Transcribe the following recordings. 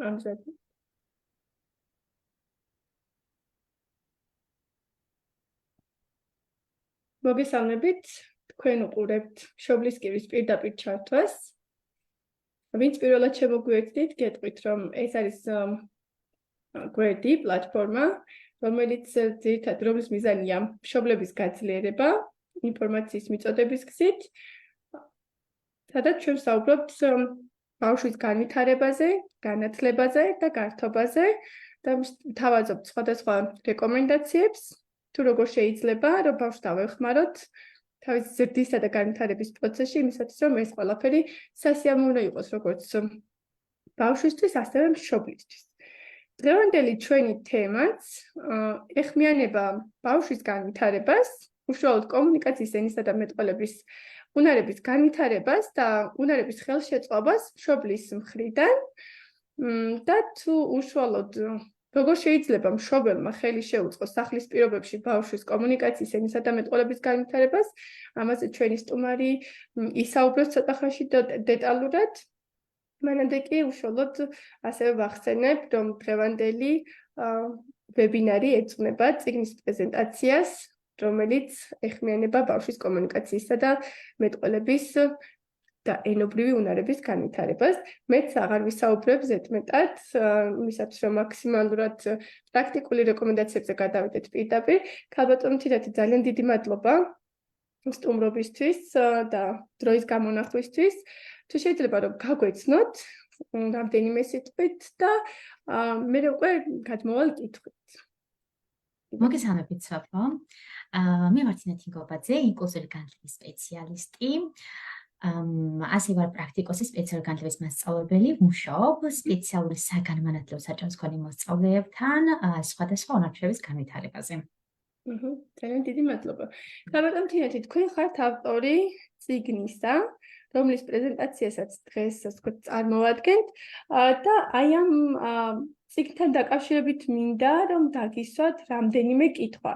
ამზად. მოგესალმებით, თქვენ უყურებთ მშობლისკირის პირდაპირ ჩართვას. ვინც პირველად შემოგვიერთდით, გეტყვით, რომ ეს არის გვერდი, პლატფორმა, რომელიც რომლის მიზანია მშობლების გაძლიერება, ინფორმაციის მიწოდების გზით, სადაც ჩვენ ვსაუბრობთ ბავშვის განვითარებაზე, განათლებაზე და გართობაზე და ვთავაზობთ სხვადასხვა რეკომენდაციებს, თუ როგორ შეიძლება, რომ ბავშვს დავეხმაროთ თავის ზრდისა და განვითარების პროცესში, იმისათვის, რომ ეს ყველაფერი სასიამოვნო იყოს, როგორც ბავშვისთვის, ასევე მშობლისთვის. დღევანდელი ჩვენი თემაც ეხმიანება ბავშვის განვითარებას, უშუალოდ კომუნიკაციის ენისა და მეტყველების უნარების განვითარებას და უნარების ხელშეწყობას მშობლის მხრიდან და თუ უშუალოდ როგორ შეიძლება მშობელმა ხელი შეუწყოს სახლის პირობებში ბავშვის კომუნიკაციის ენისა და მეტყველების განვითარებას, ამაზე ჩვენი სტუმარი ისაუბროს ცოტა ხანში დეტალურად. მანამდე კი უშუალოდ ასევე ვახსენებ, რომ დღევანდელი ვებინარი ეძღვნება წიგნის პრეზენტაციას, რომელიც ეხმიანება ბავშვის კომუნიკაციისა და მეტყველების და ენობრივი უნარების განვითარებას. მეც აღარ ვისაუბრებ ზედმეტად, იმისათვის რომ მაქსიმალურად პრაქტიკული რეკომენდაციებზე გადავიდეთ პირდაპირ. ქალბატონო თინათი, ძალიან დიდი მადლობა სტუმრობისთვის და დროის გამონახვისთვის. თუ შეიძლება რომ გაგვეცნოთ რამდენიმე სიტყვით და მე უკვე გადმოვალ კითხვით. მოგესალმებით, სოფო. მე ვარ თინათი გობაძე, ინკლუზიური განათლების სპეციალისტი. ასე ვარ პრაქტიკოსი სპეციალური განათლების მასწავლებელი, ვმუშაობ სპეციალური საგანმანათლებლო საჭმლის მქონე მოსწავლეებთან სხვადასხვა უნარჩვევების განვითარებაზე. ძალიან დიდი მადლობა. ქალბატონო თინათი, თქვენ ხართ ავტორი წიგნისა, რომლის პრეზენტაციასაც დღეს წარმოვადგენთ და აი ამ წიგნთან დაკავშირებით მინდა რომ დაგისვათ რამდენიმე კითხვა.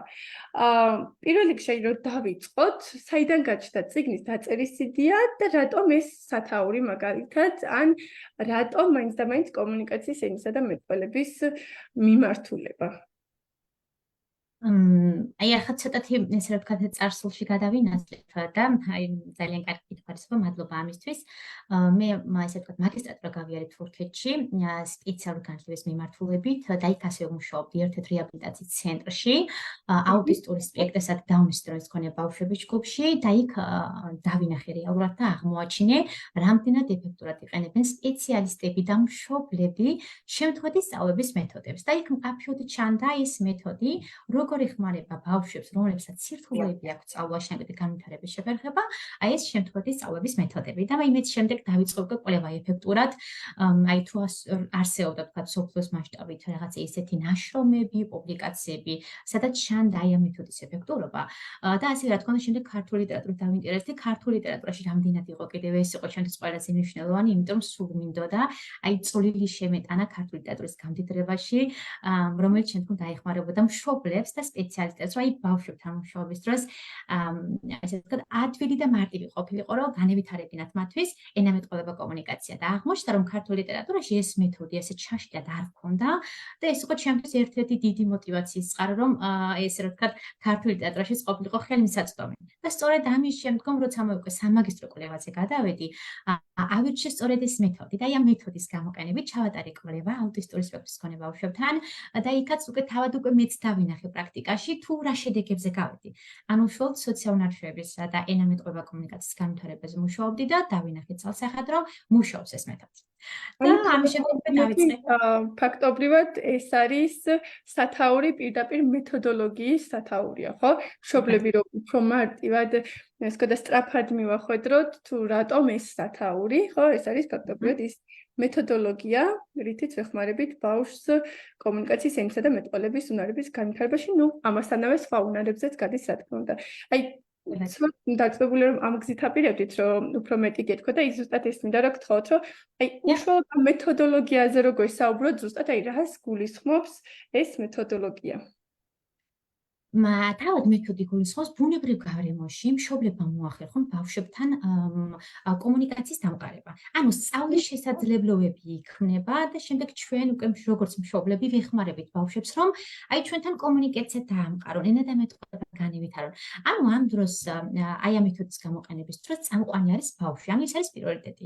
პირველ რიგში რომ დავიწყოთ, საიდან გაჩნდა წიგნის დაწერის იდეა და რატომ ეს სათაური მაგალითად, ან რატომ მაინც და მაინც კომუნიკაციის ენისა და მეტყველების მიმართულება? აი ახლა ცოტათი ესე რა ვთქვათ წარსულში გადავინაცვლებ და აი ძალიან კარგი კითხვაა, მადლობა ამისთვის. მე ესე ვთქვათ მაგისტრატურა გავიარე თურქეთში სპეციალური განათლების მიმართულებით და იქ ასევე ვმუშაობდი ერთ-ერთ რეაბილიტაციის ცენტრში, აუტისტური სპექტრისა და დაუნის სინდრომის მქონე ბავშვების ჯგუფში და იქ დავინახე რეალურად და აღმოაჩინე, რამდენად ეფექტურად იყენებენ სპეციალისტები და მშობლები შემთხვევით სწავლების მეთოდებს. და იქ მკაფიოდ ჩანდა ეს მეთოდი, როგორ ეხმარება ბავშვებს, რომლებსაც სირთულეები აქვთ სწავლაში ნაკლები განვითარების შეფერხება, აი ეს შემთხვევით სწავლების მეთოდები. და მეც შემდეგ დავიწყე უკვე კვლევა ეფექტურად, აი თუ არსებობდა თქვა სოფლის მასშტაბით რაღაც ესეთი ნაშრომები, პუბლიკაციები, სადაც ჩანდა აი ამ მეთოდის ეფექტურობა. და ასე რა თქმა უნდა, შემდეგ ქართული ლიტერატურით დავინტერესდი. ქართული ლიტერატურაში რამდენად იყო კიდევ ეს იყო ჩემთვის ყველაზე მნიშვნელოვანი, იმიტომ რომ სულ მინდოდა აი წვლილი შემეტანა ქართული ლიტერატურის გამდიდრებაში, რომელიც შემდგომ დაეხმარებოდა მშობლებს და სპეციალისტებს, რომ აი ბავშვებთან მუშაობის დროს ესე ვთქვათ, ადვილი და მარტივი ყოფილიყო, რომ განევითარებინათ მათთვის ენამეტყველება კომუნიკაცია და აღმოჩნდა, რომ ქართულ ლიტერატურაში ეს მეთოდი ესე ჩაშლილად არ ჰქონდა და ეს იყო ჩემთვის ერთ-ერთი დიდი მოტივაციის წყარო, რომ ესე რა ვთქვათ, ქართულ ლიტერატურაში ყოფილიყო ხელმისაწვდომი. და სწორედ ამის შემდგომ, როცა მე უკვე სამაგისტრო კვლევაზე გადავედი, ავირჩიე სწორედ ეს მეთოდი და აი ამ მეთოდის გამოყენებით ჩავატარე კვლევა აუტისტური სპექტრის მქონე ბავშვებთან და იქაც უკვე თავად უკვე მეც დავინახე პრაქტიკაში თუ რა შედეგებზე გავედი. ანუ უშუალოდ სოციალურნარჩვევებისა და ენამეტყველება კომუნიკაციის განვითარებაზე მუშაობდი და დავინახე ცალსახად, რომ მუშაობს ეს მეთოდი. და ამის შემდეგ დავიწყე. ფაქტობრივად ეს არის სათაური პირდაპირ მეთოდოლოგიის სათაურია, ხო? მშობლები რომ უფრო მარტივად ეს და სწრაფად მივახვედროთ თუ რატომ ეს სათაური, ხო? ეს არის ფაქტობრივად ის მეთოდოლოგია, რითიც ვეხმარებით ბავშვს კომუნიკაციის ენისა და მეტყველების უნარების განვითარებაში, ამასთანავე სხვა უნარებზეც გადის, რა თქმა უნდა. აი დაწყებული რომ ამ გზით აპირებდით, რომ უფრო მეტი გეთქვა და ზუსტად ეს მინდა რა გთხოვოთ, რომ აი უშუალოდ მეთოდოლოგიაზე როგორ საუბრობთ, ზუსტად აი რას გულისხმობს ეს მეთოდოლოგია? თავად მეთოდი გულისხმობს ბუნებრივ გარემოში მშობლებმა მოახერხონ ბავშვებთან კომუნიკაციის დამყარება. ანუ სწავლის შესაძლებლობები იქმნება და შემდეგ ჩვენ უკვე როგორც მშობლები ვეხმარებით ბავშვებს, რომ აი ჩვენთან კომუნიკაცია დაამყარონ, ენა და მეტყველება განევითარონ. ანუ ამ დროს აი ამ მეთოდის გამოყენების დროს წამყვანი არის ბავშვი, ამის არის პრიორიტეტი.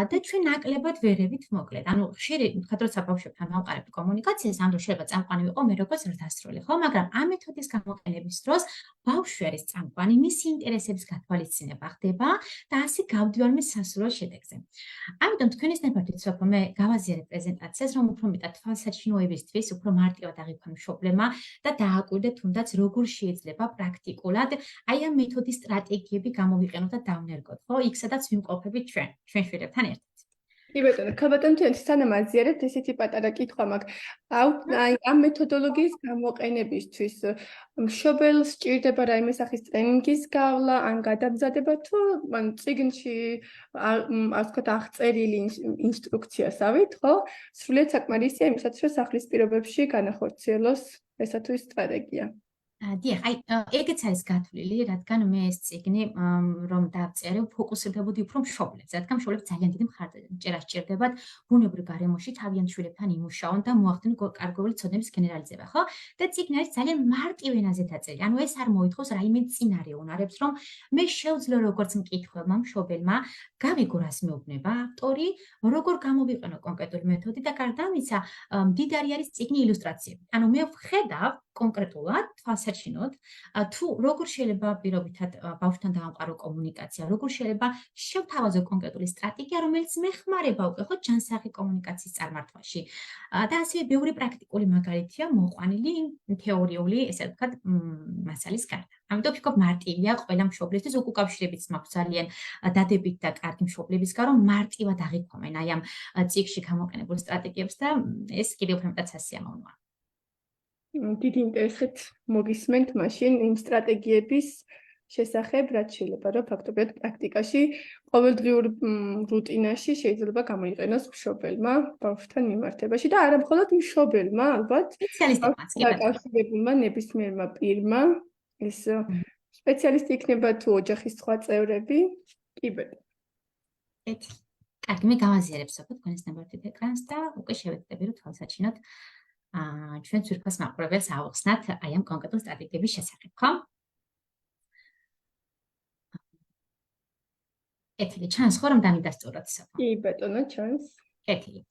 და ჩვენ ნაკლებად ვერევით მოკლედ. ანუ ხშირი ვთქვათ, როცა ბავშვებთან დავყარებთ კომუნიკაციას, ამ დროს შეიძლება წამყვანი ვიყო მე როგორც ერთდასრული, ხო? მაგრამ ამ მეთოდის გამოყენების დროს ბავშვი არის წამყვანი, მისი ინტერესების გათვალისწინება ხდება და ასე გავდივართ სასურველ შედეგზე. ამიტომ თქვენისნებად ვიცნობ, მე გავაზიარებ პრეზენტაციას, რომ უფრო მეტად თვალსაჩინოებისთვის, უფრო მარტივად აღიქვამთ მშობლებმა და დააკვირდეთ თუნდაც როგორ შეიძლება პრაქტიკულად აი ამ მეთოდის სტრატეგიები გამოვიყენოთ და დავნერგოთ, ხო? იქ სადაც ვიმყოფებით ჩვენ შვილებთან ერთად. კი ბატონო, ქალბატონო სანამ აზიარებთ, ესეთი პატარა კითხვა მაქვს. აი ამ მეთოდოლოგიის გამოყენებისთვის მშობელს სჭირდება რაიმე სახის ტრენინგის გავლა, ან გადამზადება თუ ან წიგნში ასე ვთქვათ აღწერილი ინსტრუქციასავით, ხო? სრულიად საკმარისია იმისათვის, რომ სახლის პირობებში განახორციელოს ესა თუ ის სტრატეგია. დიახ, აი ეგეც არის გათვლილი, რადგან მე ეს წიგნი რომ დავწერე, ფოკუსირდებოდი უფრო მშობლებზე, რადგან მშობლებს ძალიან დიდი მხარდაჭერა სჭირდებათ ბუნებრივ გარემოში თავიანთ შვილებთან იმუშაონ და მოახდინონ კარგული ცოდნების გენერალიზება, ხო? და წიგნი არის ძალიან მარტივ ენაზე დაწერილი. ანუ ეს არ მოითხოვს რაიმე წინარე უნარებს, რომ მე შევძლო როგორც მკითხველმა, მშობელმა, გავიგო რას მეუბნება ავტორი, როგორ გამოვიყენო კონკრეტული მეთოდი და გარდა ამისა, მდიდარი არის წიგნი ილუსტრაციებით. ანუ მე ვხედავ კონკრეტულად თვალსაჩინოდ თუ როგორ შეიძლება პირობითად ბავშვთან დაამყარო კომუნიკაცია, როგორ შეიძლება შევთავაზო კონკრეტული სტრატეგია, რომელიც მეხმარება უკვე ხო ჯანსაღი კომუნიკაციის წარმართვაში. და ასევე ბევრი პრაქტიკული მაგალითია მოყვანილი თეორიული, ესე ვთქვათ, მასალის გარდა. ამიტომ ვფიქრობ მარტივია ყველა მშობლისთვის უკავშირებიც მაქვს ძალიან დადებით და კარგი მშობლებისგან, რომ მარტივად აღიქვამენ აი ამ წიგნში გამოყენებულ სტრატეგიებს და ეს კიდევ უფრო მეტად სასიამოვნოა. დიდი ინტერესით მოგისმენთ მაშინ იმ სტრატეგიების შესახებ, რაც შეიძლება რომ ფაქტობრივად პრაქტიკაში ყოველდღიურ რუტინაში შეიძლება გამოიყენოს მშობელმა ბავშვთან მიმართებაში და არა მხოლოდ მშობელმა, ალბათ სპეციალისტებმაც კი ბატონო. დაკავშირებულმა ნებისმიერმა პირმა, ეს სპეციალისტი იქნება თუ ოჯახის სხვა წევრები, კი ბატონო. კარგი, მე გავაზიარებ სოფოთ თქვენისნებართით ეკრანს და უკვე შევეცდები რომ თვალსაჩინოდ ჩვენ ძვირფას მაყურებელს ავხსნათ აი ამ კონკრეტულ სტრატეგიების შესახებ, ხო? კეთილი, ჩანს ხო რომ დამიდასტუროთ სოფო? კი ბატონო, ჩანს. კეთილი.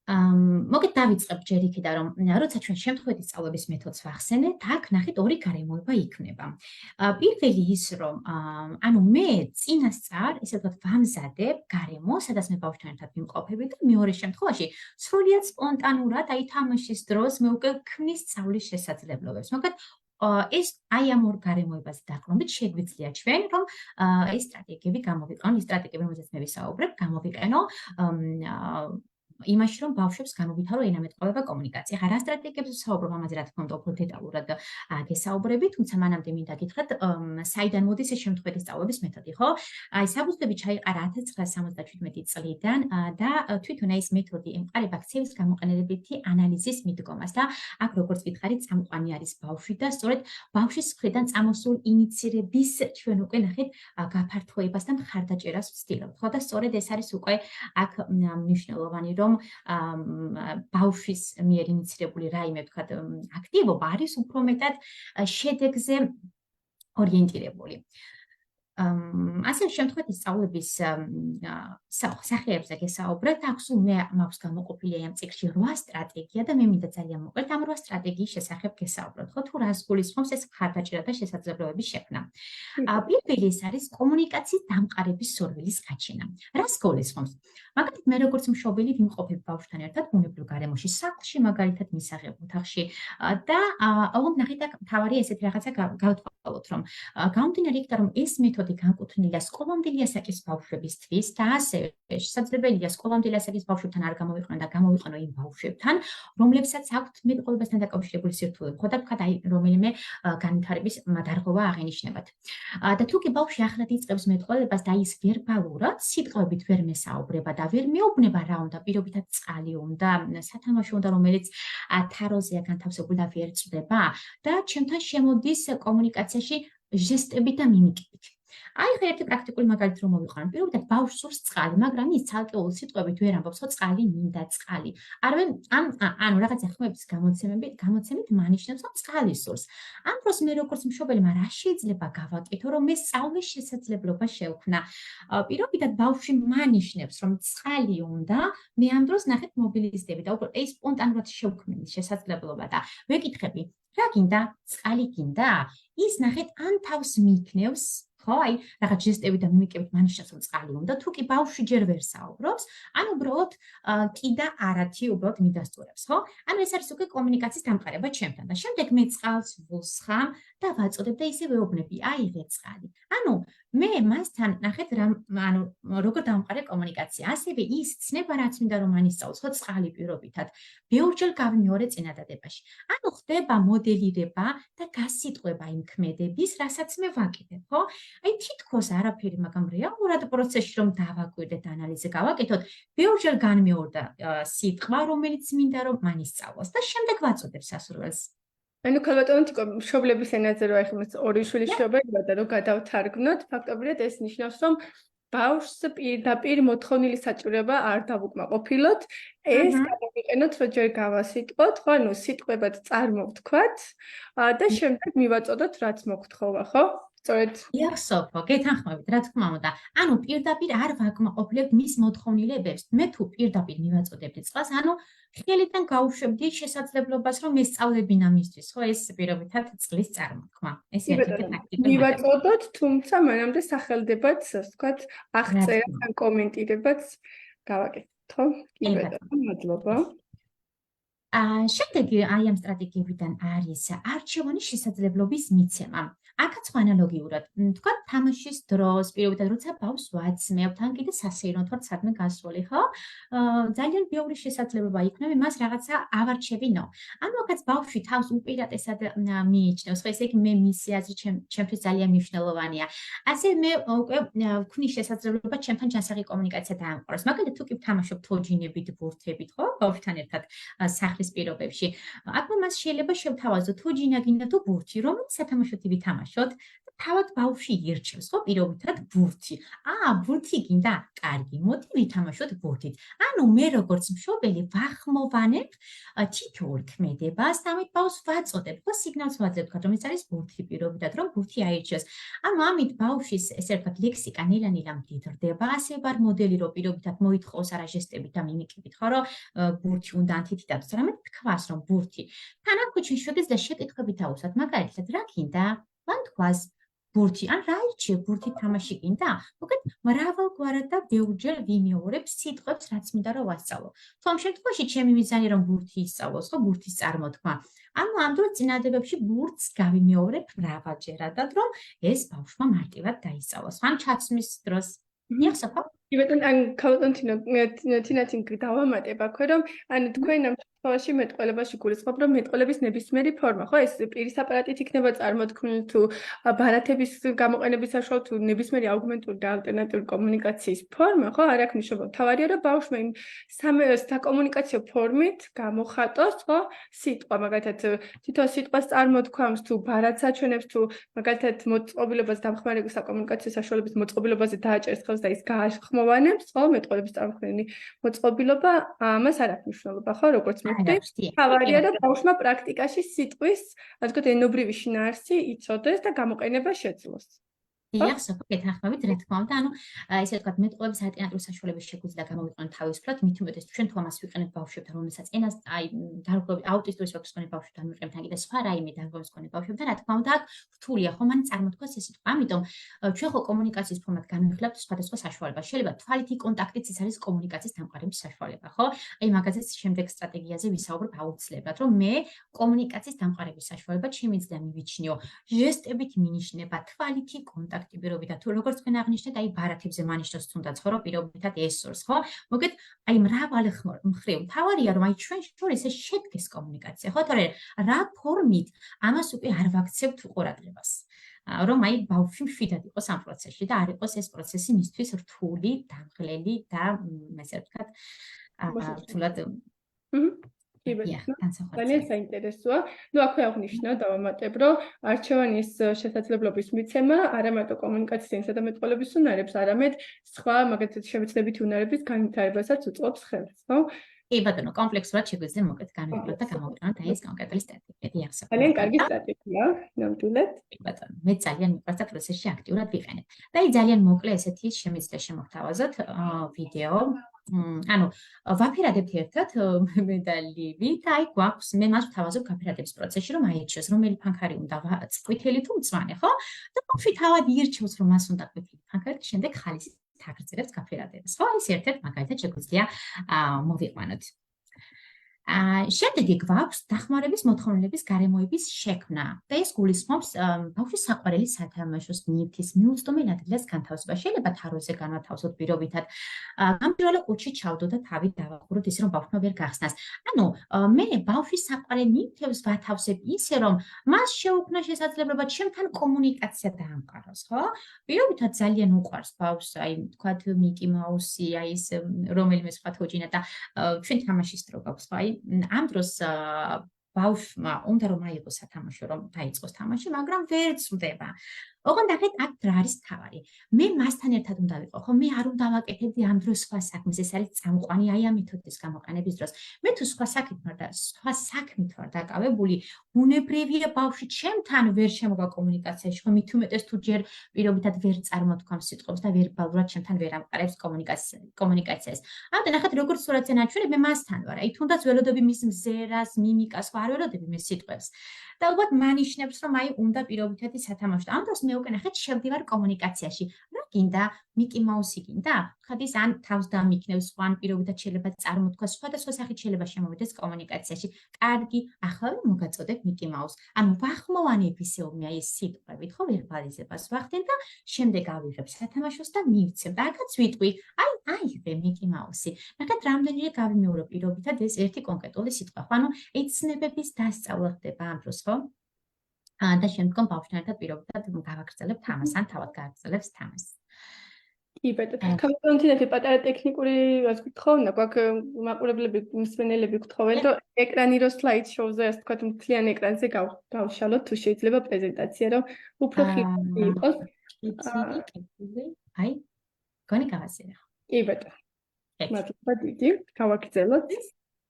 მოგეთ დავიწყებ ჯერ იქიდან რომ როცა ჩვენ შემთხვევით სწავლების მეთოდს ვახსენებთ, აქ ნახეთ ორი გარემოება იქნება. პირველი ის რომ ანუ მე წინასწარ, ესე ვთქვათ, ვამზადებ გარემო, სადაც მე ბავშვთან ერთად ვიმყოფები და მეორე შემთხვევაში სრულიად სპონტანურად აი თამაშის დროს მე უკვე ქმნის სწავლის შესაძლებლობებს. მოგეთ ეს აი ამ ორ გარემოებაზე დაყრდნობით შეგვიძლია ჩვენ რომ ეს სტრატეგიები გამოვიყენო, ის სტრატეგიები რომელზეც მე ვისაუბრებ, გამოვიყენო იმაში რომ ბავშვებს განუვითარო ენამეტყველება კომუნიკაცია. ხა რა სტრატეგიებს ვსაუბრობ, ამაზე რა თქმა უნდა უფრო დეტალურად გესაუბრები, თუმცა მანამდე მინდა გითხრათ, საიდან მოდის ეს შემთხვევითი სწავლების მეთოდი, ხო? აი საბუთები ჩაიყარა 1977 წლიდან და თვითონ ეს მეთოდი ემყარება ქცევის გამოყენებითი ანალიზის მიდგომას და აქ როგორც ვითხარით, წამყვანი არის ბავშვი და სწორედ ბავშვის მხრიდან წამოსულ ინიცირების ჩვენ უკვე ნახეთ გაფართოებას და მხარდაჭერას ვცდილობთ, ხო? და სწორედ ეს არის უკვე აქ მნიშვნელოვანი რომ ბავშვის მიერ ინიცირებული რაიმე ვთქვათ აქტივობა არის უფრო მეტად შედეგზე ორიენტირებული. ასე შემთხვევით სწავლების სახეებზე გესაუბრეთ, აქ სულ მე მაქვს გამოყოფილი ამ წიგნში 8 სტრატეგია და მე მინდა ძალიან მოკლედ ამ 8 სტრატეგიის შესახებ გესაუბროთ, ხო? თუ რას გულისხმობს ეს მხარდაჭერა და შესაძლებლობების შექმნა. პირველი ეს არის კომუნიკაციის დამყარების სურვილის გაჩენა. რას გულისხმობს? მაგალითად, მე როგორც მშობელი ვიმყოფებ ბავშვთან ერთად ბუნებრივ გარემოში, სახლში, მაგალითად, მისაღებ ოთახში და ალბათ ნახეთ აქ თავარი ესეთი რაღაცა გავთვალისწინებ. ვთვალოთ, რომ გამომდინარე იქიდან, რომ ეს მეთოდი განკუთვნილია სკოლამდელი ასაკის ბავშვებისთვის და ასევე შესაძლებელია სკოლამდელი ასაკის ბავშვებთან არ გამოვიყვანო და გამოვიყვანო იმ ბავშვებთან, რომლებსაც აქვთ მეტყველებასთან დაკავშირებული სირთულე, ხოდაფქად აი რომელიმე განვითარების დარღვევა აღენიშნებათ. და თუ კი ბავშვი ახლად იწყებს მეტყველებას და ის ვერბალურად სიტყვებით ვერ მესაუბრება და ვერ მეუბნება რა უნდა, პირობითად წყალი უნდა, სათამაშო უნდა, რომელიც თაროზეა განთავსებული და ვერ წვდება და ჩემთან შემოდის კომუნიკაციაში ჟესტებით და მიმიკებით. აი ხა ერთი პრაქტიკული მაგალითი რომ მოვიყვანოთ. პირობითად ბავშვს სურს წყალი, მაგრამ ის ცალკეული სიტყვებით ვერ ამბობს, რომ წყალი მინდა, წყალი. არამედ ანუ რაღაცა ხმების გამოცემით მანიშნებს, რომ წყალი სურს. ამ დროს მე როგორც მშობელი რა შეიძლება გავაკეთო, რომ მე სწავლის შესაძლებლობა შევქმნა. პირობითად ბავშვი მანიშნებს, რომ წყალი უნდა, მე ამ დროს ნახეთ მობილიზდები და უკვე ეს სპონტანურად შევქმნის შესაძლებლობა და ვეკითხები, რა გინდა? წყალი გინდა? ის ნახეთ ან თავს მიიქნევს ხო, აი, რაღაც ჟესტებით და მიმიკებით მანიშნებს, რომ წყალი უნდა, თუ კი ბავშვი ჯერ ვერ საუბრობს, ან უბრალოდ კი და არათი უბრალოდ მიდასტურებს, ხო? ანუ ეს არის უკვე კომუნიკაციის დამყარება ჩემთან და შემდეგ მე წყალს ვუსხამ და ვაწოდებ და ისე ვეუბნები, აიღე წყალი. ანუ მე მასთან ნახეთ ანუ როგორ დამყარე კომუნიკაცია. ასევე ის ცნება რაც მინდა რომ ანისწავლოს, ხო, წყალი პირობითად. ბევრჯერ გავიმეორე წინადადებაში. ანუ ხდება მოდელირება და გასიტყვება იმ ქმედების, რასაც მე ვაკეთებ, ხო? აი თითქოს არაფერი, მაგრამ რეალურად პროცესში რომ დავაკვირდეთ, ანალიზი გავაკეთოთ, ბევრჯერ განმეორდა სიტყვა, რომელიც მინდა რომ მანისწავლოს და შემდეგ ვაწოდებ სასურველს. ანუ ქალბატონო თიკო, მშობლების ენაზე რო ახლა ორი შვილის მშობელია და რო გადავთარგმნოთ, ფაქტობრივად ეს ნიშნავს, რომ ბავშვს პირდაპირ მოთხოვნილი საჭიროება არ დავუკმაყოფილოთ, ეს გამოვიყენოთ, რომ ჯერ გავასიტყვოთ, ხო, ანუ სიტყვებად წარმოვთქვათ და შემდეგ მივაწოდოთ, რაც მოგთხოვა, ხო? სწორედ. იახსოვო, გეთანხმებით, რა თქმა უნდა. ანუ პირდაპირ არ ვაკმაყოფილებთ მის მოთხოვნილებებს. მე თუ პირდაპირ მივაწოდებდი წყალს, ანუ ხელიდან გავუშვებდი შესაძლებლობას, რომ ესწავლებინა მისთვის, ხო, ეს პირობითად წყლის წარმოთქმა. ეს ერთ-ერთი ტაქტიკა. მივაწოდოთ, თუმცა მანამდე სახელდებაც, ასე ვთქვათ, აღწერას ან კომენტირებაც გავაკეთოთ, ხო? კი ბატონო, მადლობა. შემდეგი აი ამ სტრატეგიებიდან არის არჩევანის შესაძლებლობის მიცემა. აქაც ხო ანალოგიურად, თქვა თამაშის დროს, პირობითად როცა ბავშვს ვაცმევთ, ან კიდე სასეირნოდ ვართ სადმე გასული, ხო? ძალიან ბევრი შესაძლებლობა იქნება მას რაღაცა ავარჩევინო. ანუ აქაც ბავშვი თავს უპირატესად მიიჩნევს, ხო, ესე იგი მე მისი აზრი ჩემთვის ძალიან მნიშვნელოვანია. ასე მე უკვე ვქმნის შესაძლებლობა ჩემთან ჯანსაღი კომუნიკაცია დაამყაროს. მაგალითად თუ კი ვთამაშობ თოჯინებით, ბურთებით, ხო? ბავშვთან ერთად სახლის პირობებში. აქ მას შეიძლება შევთავაზო თოჯინა გინდა თუ ბურთი, რომელიც სათამაშოდ ვითამაშოთ. თავად ბავშვი ირჩევს, ხო, პირობითად ბურთი. ბურთი გინდა? კარგი, მოდი ვითამაშოთ ბურთით. ანუ მე როგორც მშობელი ვახმოვანებ თითოეულ ქმედებას და ამით ბავშვს ვაწოდებ, ხო, სიგნალს ვაძლევ, რომ ეს არის ბურთი პირობითად, რომ ბურთი აირჩიოს. ანუ ამით ბავშვის, ესე ვთქვათ, ლექსიკა ნელა-ნელა მდიდრდება, ასე ვარ მოდელი, რომ პირობითად მოითხოვს არა ჟესტებით და მიმიკებით, ხო, რომ ბურთი უნდა ან თითი დადოს, არამედ თქვას, რომ ბურთი. თან აქ შეგვიძლია და შეკითხვებით დავუსვათ, მაგალითად, რა გინდა? მან თქვას ბურთი, ან რა ირჩიე ბურთით თამაში გინდა? უკეთ მრავალგვარად და ბევრჯერ ვიმეორებ სიტყვებს, რაც მინდა რომ ვასწავლო. თუ ამ შემთხვევაში ჩემი მიზანია რომ ბურთი ისწავლოს, ხო, ბურთის წარმოთქმა. ანუ ამ დროს წინადადებებში ბურთს გავიმეორებ მრავალჯერადად, რომ ეს ბავშვმა მარტივად დაისწავლოს. ან ჩაცმის დროს. იახსოვო? კი ბატონო, ან ქალბატონო თინათინ დავამატებ აქვე, რომ ან თქვენ ამ შემთხვევაში მეტყველებაში გულისხმობ, რომ მეტყველების ნებისმიერი ფორმა, ხო, ეს პირის აპარატით იქნება წარმოთქმული თუ ბარათების გამოყენების საშუალო თუ ნებისმიერი აუგმენტური და ალტერნატიული კომუნიკაციის ფორმა, ხო, არ აქვს მნიშვნელობა. თავარია, რომ ბავშვმა იმ საკომუნიკაციო ფორმით გამოხატოს, ხო, სიტყვა, მაგალითად, თვითონ სიტყვას წარმოთქვამს თუ ბარათს აჩვენებს თუ მაგალითად მოწყობილობას დამხმარე საკომუნიკაციო საშუალების მოწყობილობაზე დააჭერს ხელს და ის გაახმოვანებს, ხო, მეტყველების წარმოქმნილი მოწყობილობა, ამას არ აქვს მნიშვნელობა, ხო, როგორც თავარია, რომ ბავშვმა პრაქტიკაში სიტყვის, ასე ვთქვათ, ენობრივი შინაარსი იცოდეს და გამოყენება შეძლოს. დიახ, სოფო, გეთანხმებით, რა თქმა უნდა, ანუ ესე ვთქვათ, მეტყველების ალტერნატიული საშუალებების შეგვიძლია გამოვიყენოთ თავისუფლად, მით უმეტეს ჩვენ თუ ამას ვიყენებთ ბავშვებთან, რომელსაც ენას დარღვევი აუტისტური სპექტრის მქონე ბავშვებთან ვიყენებთ, ან კიდე სხვა რაიმე დარღვევის მქონე ბავშვებთან, რა თქმა უნდა, აქ რთულია ხომ ან წარმოთქვას ეს სიტყვა. ამიტომ ჩვენ ხო კომუნიკაციის ფორმად განვიხილავთ სხვადასხვა საშუალებას. შეიძლება თვალითი კონტაქტიც ის არის კომუნიკაციის დამყარების საშუალება, ხო? აი მაგაზეც შემდეგ სტრატეგიაზე ვისაუბრებ აუცილებლად, რომ მე კომუნიკაციის დამყარების საშუალება შემიძლია მივიჩნიო ჟესტებით მინიშნება თვალითი კონტაქტი პირობითად თუ როგორც თქვენ აღნიშნეთ, აი ბარათებზე მანიშნოს თუნდაც ხო რომ პირობითად ესურს, ხო? მოგეთ აი მრავალი მხრივ თავარია რომ აი ჩვენ შორის ეს შედგეს კომუნიკაცია, ხო? თორე რა ფორმით ამას უკვე არ ვაქცევთ ყურადღებას. რომ აი ბავშვი მშვიდად იყოს ამ პროცესში და არ იყოს ეს პროცესი მისთვის რთული, დამღლელი და ესე ვთქვათ, რთულად ძალიან საინტერესოა. ნუ აქვე აღნიშნა დავამატებ, რომ არჩევანის შესაძლებლობის მიცემა არა მარტო კომუნიკაციისა და მეტყველების უნარებს, არამედ სხვა მაგალითად შემეცნებითი უნარების განვითარებასაც უწყობს ხელს, ხო? კი ბატონო, კომპლექსურად შეგვიძლია მოკეთ განვიხილოთ და გამოვიყენოთ აი ეს კონკრეტული სტრატეგია. დიახ, ძალიან კარგი სტრატეგია, ნამდვილად. კი ბატონო, მე ძალიან მიყვარს და პროცესში აქტიურად ვიყენებ. და აი ძალიან მოკლე ესეთი შემიძლია შემოგთავაზოთ ვიდეო. ანუ ვაფერადებთ ერთად მე და ლივი და აი გვაქვს მე მას ვთავაზობ გაფერადების პროცესში რომ აირჩიოს რომელი ფანქარი უნდა ყვითელი თუ მწვანე, ხო? და ბავშვი თავად ირჩევს რომ მას უნდა ყვითელი ფანქარი და შემდეგ ხალისით აგრძელებს გაფერადებას, ხო? ეს ერთ-ერთი მაგალითად შეგვიძლია მოვიყვანოთ. შემდეგი გვაქვს დახმარების მოთხოვნილების გარემოების შექმნა და ეს გულისხმობს ბავშვის საყვარელი სათამაშოს ნივთის მიუწვდომელ ადგილას განთავსება. შეიძლება თაროზე განვათავსოთ პირობითად, გამჭვირვალე ყუთში ჩავდო და თავი დავახუროთ ისე რომ ბავშვმა ვერ გახსნას. ანუ მე ბავშვის საყვარელ ნივთებს ვათავსებ ისე რომ მას შეუქმნა შესაძლებლობა ჩემთან კომუნიკაცია დაამყაროს, ხო? პირობითად ძალიან უყვარს ბავშვს, აი თქვათ მიკი მაუსი, აი ეს რომელიმე სხვა თოჯინა და ჩვენ თამაშის დრო გაქვს, ხო? აი ამ დროს ბავშვმა უნდა რომ აიღოს სათამაშო რომ დაიწყოს თამაში, მაგრამ ვერ წვდება. ოღონდ ახეთ აქ რა არის თავარი? მე მასთან ერთად უნდა ვიყო, ხო? მე არ უნდა ვაკეთებდი ამ დროს სხვა საქმეს, ეს არის წამყვანი აი ამ მეთოდის გამოყენების დროს. მე თუ სხვა საქმით ვარ დაკავებული, ბუნებრივია ბავშვი ჩემთან ვერ შემოვა კომუნიკაციაში, ხო? მით უმეტეს თუ ჯერ პირობითად ვერ წარმოთქვამს სიტყვებს და ვერბალურად ჩემთან ვერ ამყარებს კომუნიკაციას. ამიტომ ახეთ როგორც სურათზე ნაჩვენებ, მე მასთან ვარ. აი თუნდაც ველოდები მის მზერას, მიმიკას, ხო არ ველოდები მის სიტყვებს. და ალბათ მანიშნებს რომ აი უნდა პირობითად სათამაშო. ამ დროს მე უკვე ნახეთ შევდივარ კომუნიკაციაში. რა გინდა? მიკი მაუსი გინდა? ხათ ის ან თავს დამიქნევს, ან პირობითად შეიძლება წარმოთქვას, სხვადასხვა სახით შეიძლება შემოვიდეს კომუნიკაციაში. კარგი, ახლა მოგაწოდებ მიკი მაუს. ანუ ვახმოვანებ ისეომი აი ეს სიტყვებით, ხო, ვერბალიზებას ვახდენ და შემდეგ ავიღებ სათამაშოს და მივცემ. და აქაც ვიტყვი, აიღე მიკი მაუსი. ნახეთ რამდენიმე გავიმეორო პირობითად ეს ერთი კონკრეტული სიტყვა. ანუ ეს ცნებების დასწავლა ხდება ამ დროს, ხო? და შემდგომ ბავშვთან ერთად პირობითად გავაგრძელებთ თამას, ან თავად გააგრძელებს თამას. კი ბატონო, გამოგონთინეთ პატარა ტექნიკური ასე ვთქვა, გვაქვს მაყურებლები, მსმენელები გთხოვენ, რომ ეკრანი რო სლაიდ შოუზე ასე ვთქვათ, მთლიან ეკრანზე გავშალოთ, თუ შეიძლება პრეზენტაცია, რომ უფრო ხშირი იყოს. აი, გონი გავაზიარე. კი ბატონო. მადლობა დიდი, გავაგრძელოთ.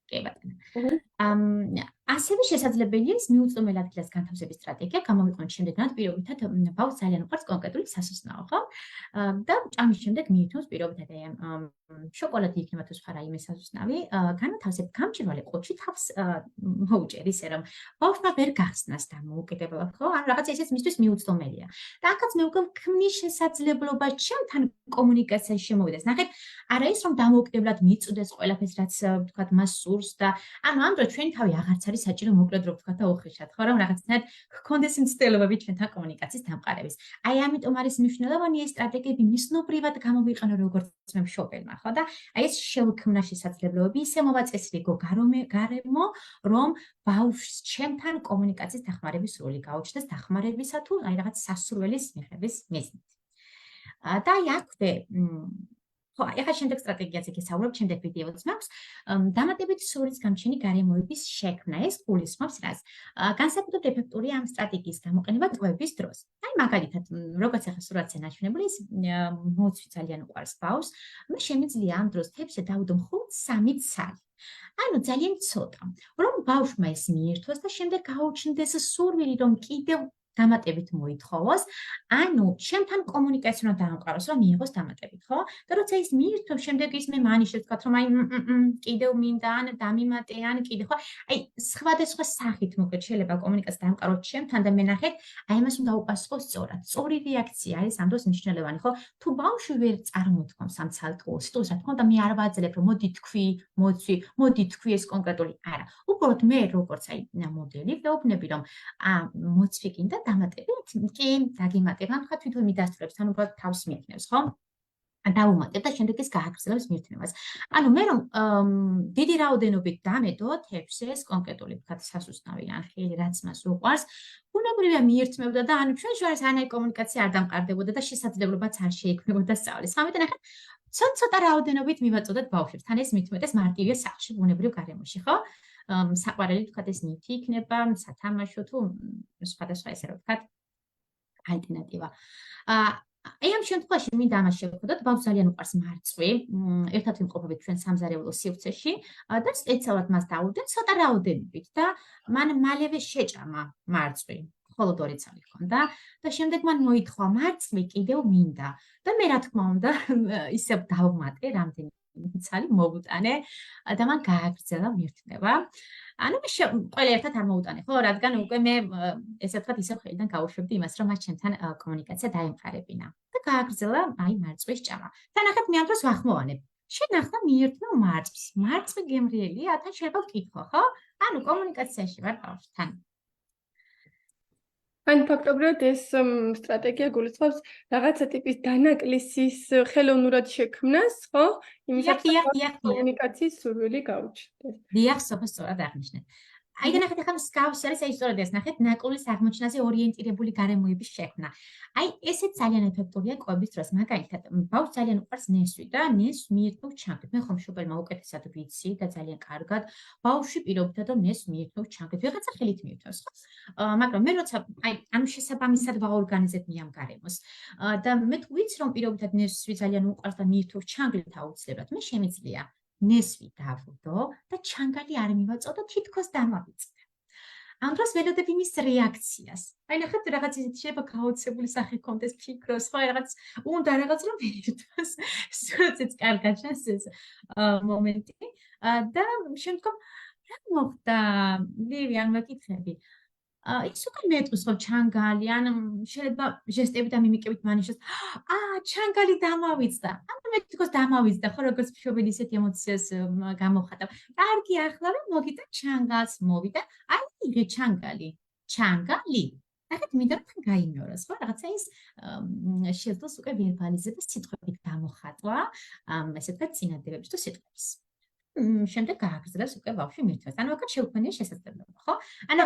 კი ბატონო. ასევე შესაძლებელია ის მიუწვდომელ ადგილას განთავსების სტრატეგია გამოვიყენოთ შემდეგნად პირობითად ბავშვს ძალიან უყვარს კონკრეტული სასუსნაო, ხო? და ჭამის შემდეგ მიითმოს პირობითად შოკოლადი იქნება თუ სხვა რაიმე სასუსნავი, განათავსებთ გამჭვირვალე ყუთში თავს მოუჭერ ისე რომ ბავშვმა ვერ გახსნას დამოუკიდებლად, ხო? ან რაღაცა ისეც მისთვის მიუწვდომელია. და აქაც მე უკვე ვქმნის შესაძლებლობა ჩემთან კომუნიკაციაში შემოვიდეს. ნახეთ, არა ის რომ დამოუკიდებლად მიწვდეს ყველაფერს რაც ვთქვათ მას სურს და ანუ ამ დროს ჩვენი თავი აღარც არის საჭირო მოკლედ რო ვთქვათ და უხეშად, ხო? რომ რაღაცნაირად გქონდეს მცდელობები ჩვენთან კომუნიკაციის დამყარების. აი ამიტომ არის მნიშვნელოვანი ეს სტრატეგიები მისნობრივად გამოვიყენო როგორც მე მშობელმა, ხო? და აი ეს შევქმნა შესაძლებლობები ისე მოვაწესრიგო გარემო, რომ ბავშვს ჩემთან კომუნიკაციის დახმარების როლი გაუჩნდეს დახმარებისა თუ აი რაღაც სასურველის მიღების მიზნით. და აი აქვე ხო, ახლა შემდეგ სტრატეგიაზე გესაუბრებ, შემდეგ ვიდეოც მაქვს. დამატებითი სურვილის გამჩენი გარემოების შექმნა, ეს გულისხმობს რას? განსაკუთრებით ეფექტურია ამ სტრატეგიის გამოყენება ტყვეების დროს. აი მაგალითად, როგორც ახლა სურათზე ნაჩვენებული, ის მოცვი ძალიან უყვარს ბავშვს, მე შემიძლია ამ დროს თებსე დავუდო მხოლოდ 3 ცალი. ანუ ძალიან ცოტა, რომ ბავშვმა ეს მიირთვას და შემდეგ გაუჩნდეს სურვილი, რომ კიდევ დამატებით მოითხოვოს, ანუ ჩემთან კომუნიკაცია უნდა დაამყაროს, რომ მიიღოს დამატებით, ხო? და როცა ის მიირთმევს, შემდეგ ის მე მანიშნებს ვთქვათ, რომ აი კიდევ მინდა ან დამიმატე ან კიდე, ხო? აი სხვადასხვა სახით მოკლედ შეიძლება კომუნიკაცია დაამყაროს ჩემთან და მე ნახეთ, აი ამას უნდა უპასუხოს სწორად. სწორი რეაქცია არის ამ დროს მნიშვნელოვანი, ხო? თუ ბავშვი ვერ წარმოთქვამს ამ ცალკეულ სიტყვას, რა თქმა უნდა, მე არ ვაძლევ, რომ მოდი თქვი, მოცვი, მოდი თქვი ეს კონკრეტული. არა. უბრალოდ მე როგორც აი მოდელი ვეუბნები, რომ მოცვი გინდა დამატებით, კი, დაგიმატებ, ან თქვა თვითონ მიდასწრებს, ან უბრალოდ თავს მიიქნევს, ხო? დაუმატებ და შემდეგ ის გააგრძელებს მირთმევას. ანუ მე რომ დიდი რაოდენობით დამედოთ ეფსეს კონკრეტული ვთქვათ სასუსტნავი ან ხილი რაც მას უყვარს, ბუნებრივია მიირთმევდა და ანუ ჩვენ შორის ანაი კომუნიკაცია არ დამყარდებოდა და შესაძლებლობაც არ შეიქმნებოდა სწავლის. ამიტომ ახლა ცოტა რაოდენობით მივაწოდეთ ბავშვებს. თან ეს მithumetes მარტივია სახლში ბუნებრივ გარემოში, ხო? საყვარელი ვთქვათ ეს ნივთი იქნება, სათამაშო თუ სხვადასხვა ესე რომ ვთქვათ ალტერნატივა. აი ამ შემთხვევაში მინდა ამას შევხედოთ, ბავშვს ძალიან უყვარს მარწყვი. ერთად ვიმყოფებით ჩვენ სამზარეულო სივრცეში და სპეციალურად მას დავუვდენ ცოტა რაოდენობით და მან მალევე შეჭამა მარწყვი. მხოლოდ 2 ცალი ჰქონდა და შემდეგ მან მოითხოვა მარწყვი კიდევ მინდა და მე რა თქმა უნდა ისევ დავმატე რამდენი ცალი მოვუტანე და მან გააგრძელა მირთმევა. ანუ მე ყველა ერთად არ მოუტანე, ხო? რადგან უკვე მე ესე ვთქვათ ისევ ხელიდან გავუშვებდი იმას, რომ მათ ჩემთან კომუნიკაცია დაემყარებინა. და გააგრძელა აი მარწვის ჭამა. თან ახლა მე ამ დროს ვახმოვანებ. შენ ახლა მიირთმევ მარწვის. მარწვი გემრიელია, თან შეიძლება ვკითხო, ხო? ანუ კომუნიკაციაში ვარ ბავშვთან. ან ფაქტობრივად ეს სტრატეგია გულისხმობს რაღაცა ტიპის დანაკლისის ხელოვნურად შექმნას, ხო? იმისათვის კომუნიკაციის სურვილი გაუჩნდეს. დიახ, სწორად აღნიშნეთ. აი და ნახეთ ახლა მსგავს არის აი სწორედ ეს ნახეთ ნაკლუის აღმოჩენაზე ორიენტირებული გარემოების შექმნა. აი ესეც ძალიან ეფექტურია კვების დროს, მაგალითად ბავშვს ძალიან უყვარს ნესვი და ნესვს მიირთმევ ჩანგრით. მე ხომ მშობელმა უკეთესად ვიცი და ძალიან კარგად ბავშვი პირობითად რომ ნესვს მიირთმევ ჩანგრით. ვიღაცა ხელით მიირთმევს, ხო? მაგრამ მე როცა აი ამ შესაბამისად ვაორგანიზებ მე ამ გარემოს და მე თუ ვიცი რომ პირობითად ნესვი ძალიან უყვარს და მიირთმევ ჩანგრით აუცილებლად, მე შემიძლია ნესვი დავუდო და ჩანგალი არ მივაწოდო თითქოს დამავიწყდე. ამ დროს ველოდებ იმის რეაქციას. აი ნახეთ რაღაც ისეთი შეიძლება გაოცებული სახე კონდეს ფიქროს, ხო რაღაც უნდა რაღაც რომ მიირთმევს. სულაც კარგად ჩანს ეს მომენტი და შემდგომ რა მოხდა? ლივი ან მეკითხები. ის უკვე მეტყვის ხო ჩანგალი ან შეიძლება ჟესტებით და მიმიკებით მანიშნოს ჩანგალი დამავიწყდა. ანუ მე თვითონ დამავიწყდა ხო როგორც მშობელი ისეთ ემოციას გამოვხატავ. კარგი ახლა მოგიდა ჩანგალს მოვიდა. აი იღე ჩანგალი. ჩანგალი. ნახეთ მინდა თან გაიმეოროს ხო რაღაცა ის შეძლოს უკვე ვერბალიზება სიტყვებით გამოხატვა ესე ვთქვათ წინადადებებს თუ სიტყვებს. შემდეგ გააგრძელებს უკვე ბავშვი მირთმევას. ანუ აქ შეუქმნია შესაძლებლობა, ხო? ანუ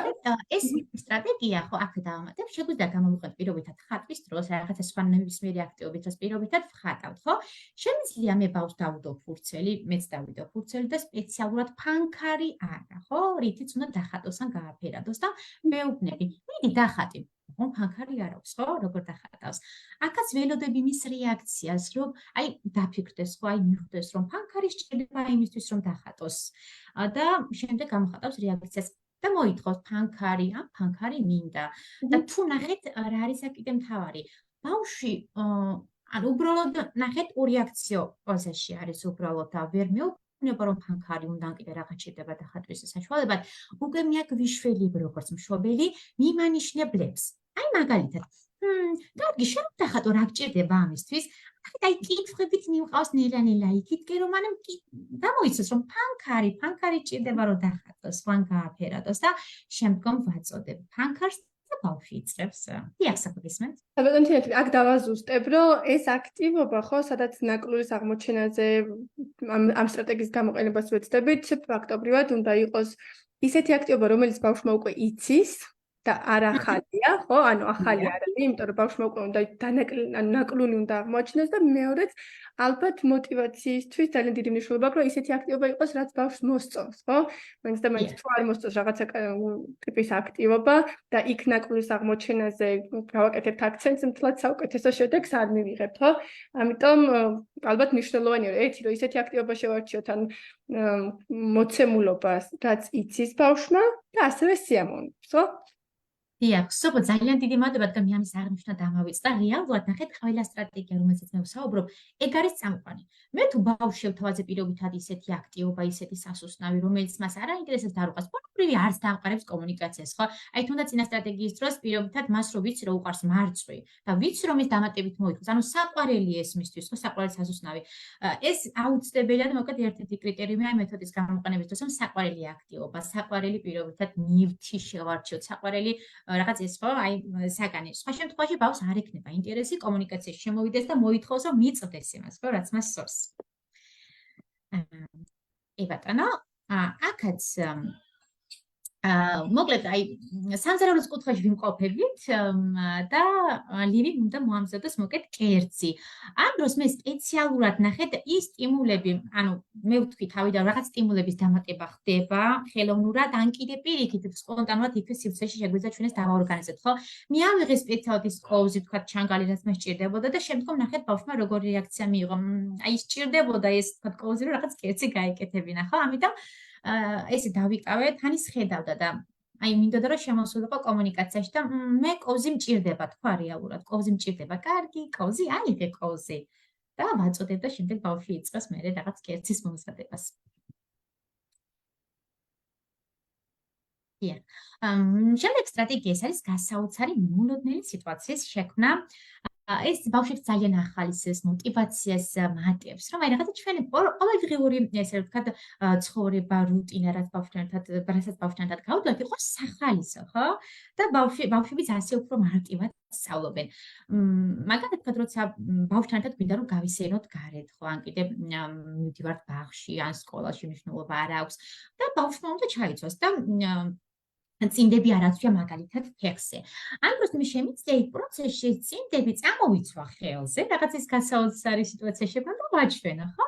ეს სტრატეგია ხო აქ დავამატებ, შეგვიძლია გამოვიყენოთ პირობითად ხატვის დროს, რაღაცა სხვა ნებისმიერი აქტივობით დროს პირობითად ვხატავთ, ხო? შემიძლია მე ბავშვს დავუდო ფურცელი, მეც დავიდო ფურცელი და სპეციალურად ფანქარი არა, ხო? რითიც უნდა დახატოს ან გააფერადოს და მეუბნები, მიდი დახატი. ხომ ფანქარი არ აქვს, ხო? როგორ დახატავს? აქაც ველოდები მის რეაქციას, რომ აი დაფიქრდეს, ხო, აი მიხვდეს, რომ ფანქარი სჭირდება იმისთვის, რომ დახატოს. და შემდეგ გამოხატავს რეაქციას და მოითხოვს ფანქარი, ან ფანქარი მინდა. და თუ ნახეთ, რა არის აქ კიდე მთავარი? ბავშვი ანუ უბრალოდ ნახეთ ორი აქციო პოზაში არის უბრალოდ და ვერ მეუბნება რომ ფანქარი უნდა კიდე რაღაც შედება დახატვის საშუალებად. უკვე მე აქ ვიშველებ როგორც მშობელი მიმანიშნებლებს. აი მაგალითად, კარგი, შენ დახატო რა გჭირდება ამისთვის? აი კითხვებით მივყავს ნელა-ნელა იქითკე რომ მანამ გამოიცოს რომ ფანქარი ჭირდება რომ დახატოს, ვან გააფერადოს და შემდგომ ვაწოდებ ფანქარს და ბავშვი იწყებს. დიახ, საფუძვისმეთ. საბოლოოდ აქ დავაზუსტებ, რომ ეს აქტივობა ხო, სადაც ნაკლუის აღმოჩენაზე ამ სტრატეგიის გამოყენებას ვეცდებით, ფაქტობრივად უნდა იყოს ისეთი აქტივობა, რომელიც ბავშვმა უკვე იცის და არ ახალია, ხო? ანუ ახალი არ არის, იმიტომ რომ ბავშვმა უკვე უნდა ნაკლუნი უნდა აღმოაჩინოს და მეორეც ალბათ мотиваციისთვის ძალიან დიდი მნიშვნელობა აქვს, რომ ისეთი აქტივობა იყოს, რაც ბავშვს მოსწონს, ხო? მაინც და მაინც თუ არ მოსწონს რაღაცა ტიპის აქტივობა და იქ ნაკლუის აღმოჩენაზე გავაკეთებთ აქცენტს, მთლად საუკეთესო შედეგს არ მივიღებთ, ხო? ამიტომ ალბათ მნიშვნელოვანია, რომ ერთი რომ ისეთი აქტივობა შევარჩიოთ ან მოცემულობას, რაც იცის ბავშვმა და ასევე სიამოვნებს, ხო? დიახ, სოფო ძალიან დიდი მადლობა, რადგან მე ამის აღნიშვნა დამავიწყდა. რეალურად ნახეთ, ყველა სტრატეგია, რომელზეც მე ვსაუბრობ, ეგ არის წამყვანი. მე თუ ბავშვს შევთავაზე პირობითად ისეთი აქტივობა, ისეთი სასუსნავი, რომელიც მას არ აინტერესებს დაუყას, ბუნებრივი არც დაამყარებს კომუნიკაციას, ხო? აი თუნდაც წინა სტრატეგიის დროს პირობითად მას რო ვიცი, რომ უყარს მარწყვი და ვიცი, რომ ის დამატებით მოიხოს. ანუ საყვარელი ეს მისთვის, ხო, საყვარელი სასუსნავი. ეს აუცილებელია და მოკლედ ერთ-ერთი კრიტერიუმია მეთოდის გამოყენების დროს, რომ საყვარელი აქტივობა, საყვარელი პირობითად ნივთი შევარჩიოთ, საყვარელი რაღაც ის ხო, აი საგანი. სხვა შემთხვევაში ბავშვს არ ექნება ინტერესი კომუნიკაციაში შემოვიდეს და მოითხოვს, რომ მიწვდეს იმას, ხო, რაც მას სურს. ბატონო, აქაც მოკლედ აი სამზარეულოს კუთხეში ვიმყოფებით და ლივი უნდა მოამზადოს მოკლედ კერძი. ამ დროს მე სპეციალურად ნახეთ ის სტიმულები, ანუ მე ვთქვი თავიდან რაღაც სტიმულების დამატება ხდება ხელოვნურად, ან კიდე პირიქით სპონტანურად იქ სივრცეში შეგვიძლია ჩვენ ეს დავაორგანიზებთ, ხო? მე ავიღე სპეციალურად ის კოვზი, თქვა ჩანგალი, რაც მე სჭირდებოდა და შემდგომ ნახეთ ბავშვმა როგორი რეაქცია მიიღო. აი სჭირდებოდა ეს თქვა კოვზი, რომ რაღაც კერძი გაეკეთებინა, ხო? ამიტომ ესე დავიკავე, თანის ხედავდა და აი მინდოდა რომ შემოსულიყო კომუნიკაციაში და მე კოვზი მჭირდება, თქვა რეალურად, კოვზი მჭირდება. კარგი, კოვზი, აიღე კოვზი. და ვაწოდებ და შემდეგ ბავშვი იწყებს მერე რაღაც კერძის მომზადებას. შემდეგ სტრატეგია ეს არის გასაოცარი მოლოდნელი სიტუაციის შექმნა. ეს ბავშვებს ძალიან ახალისებს მოტივაციას მატებს, რომ აი რაღაცა ჩვენი ყოველდღიური ესე ვთქვათ ცხოვრება, რუტინა, რაც ბავშვთან გავდივართ, იყოს სახალისო, ხო? და ბავშვებიც ასე უფრო მარტივად სწავლობენ. მაგალითად ვთქვათ, როცა ბავშვთან ერთად გვინდა რომ გავისეირნოთ გარეთ, ხო? ან კიდე მივდივართ ბაღში, ან სკოლაში მნიშვნელობა არ აქვს და ბავშვმა უნდა ჩაიცვას და წინდები არ აცვია მაგალითად ფეხზე. ამ დროს მე შემიძლია იქ პროცესში წინდები წამოვიცვა ხელზე, რაღაც ის გასაოცარი სიტუაცია შექმნა და ვაჩვენა, ხო?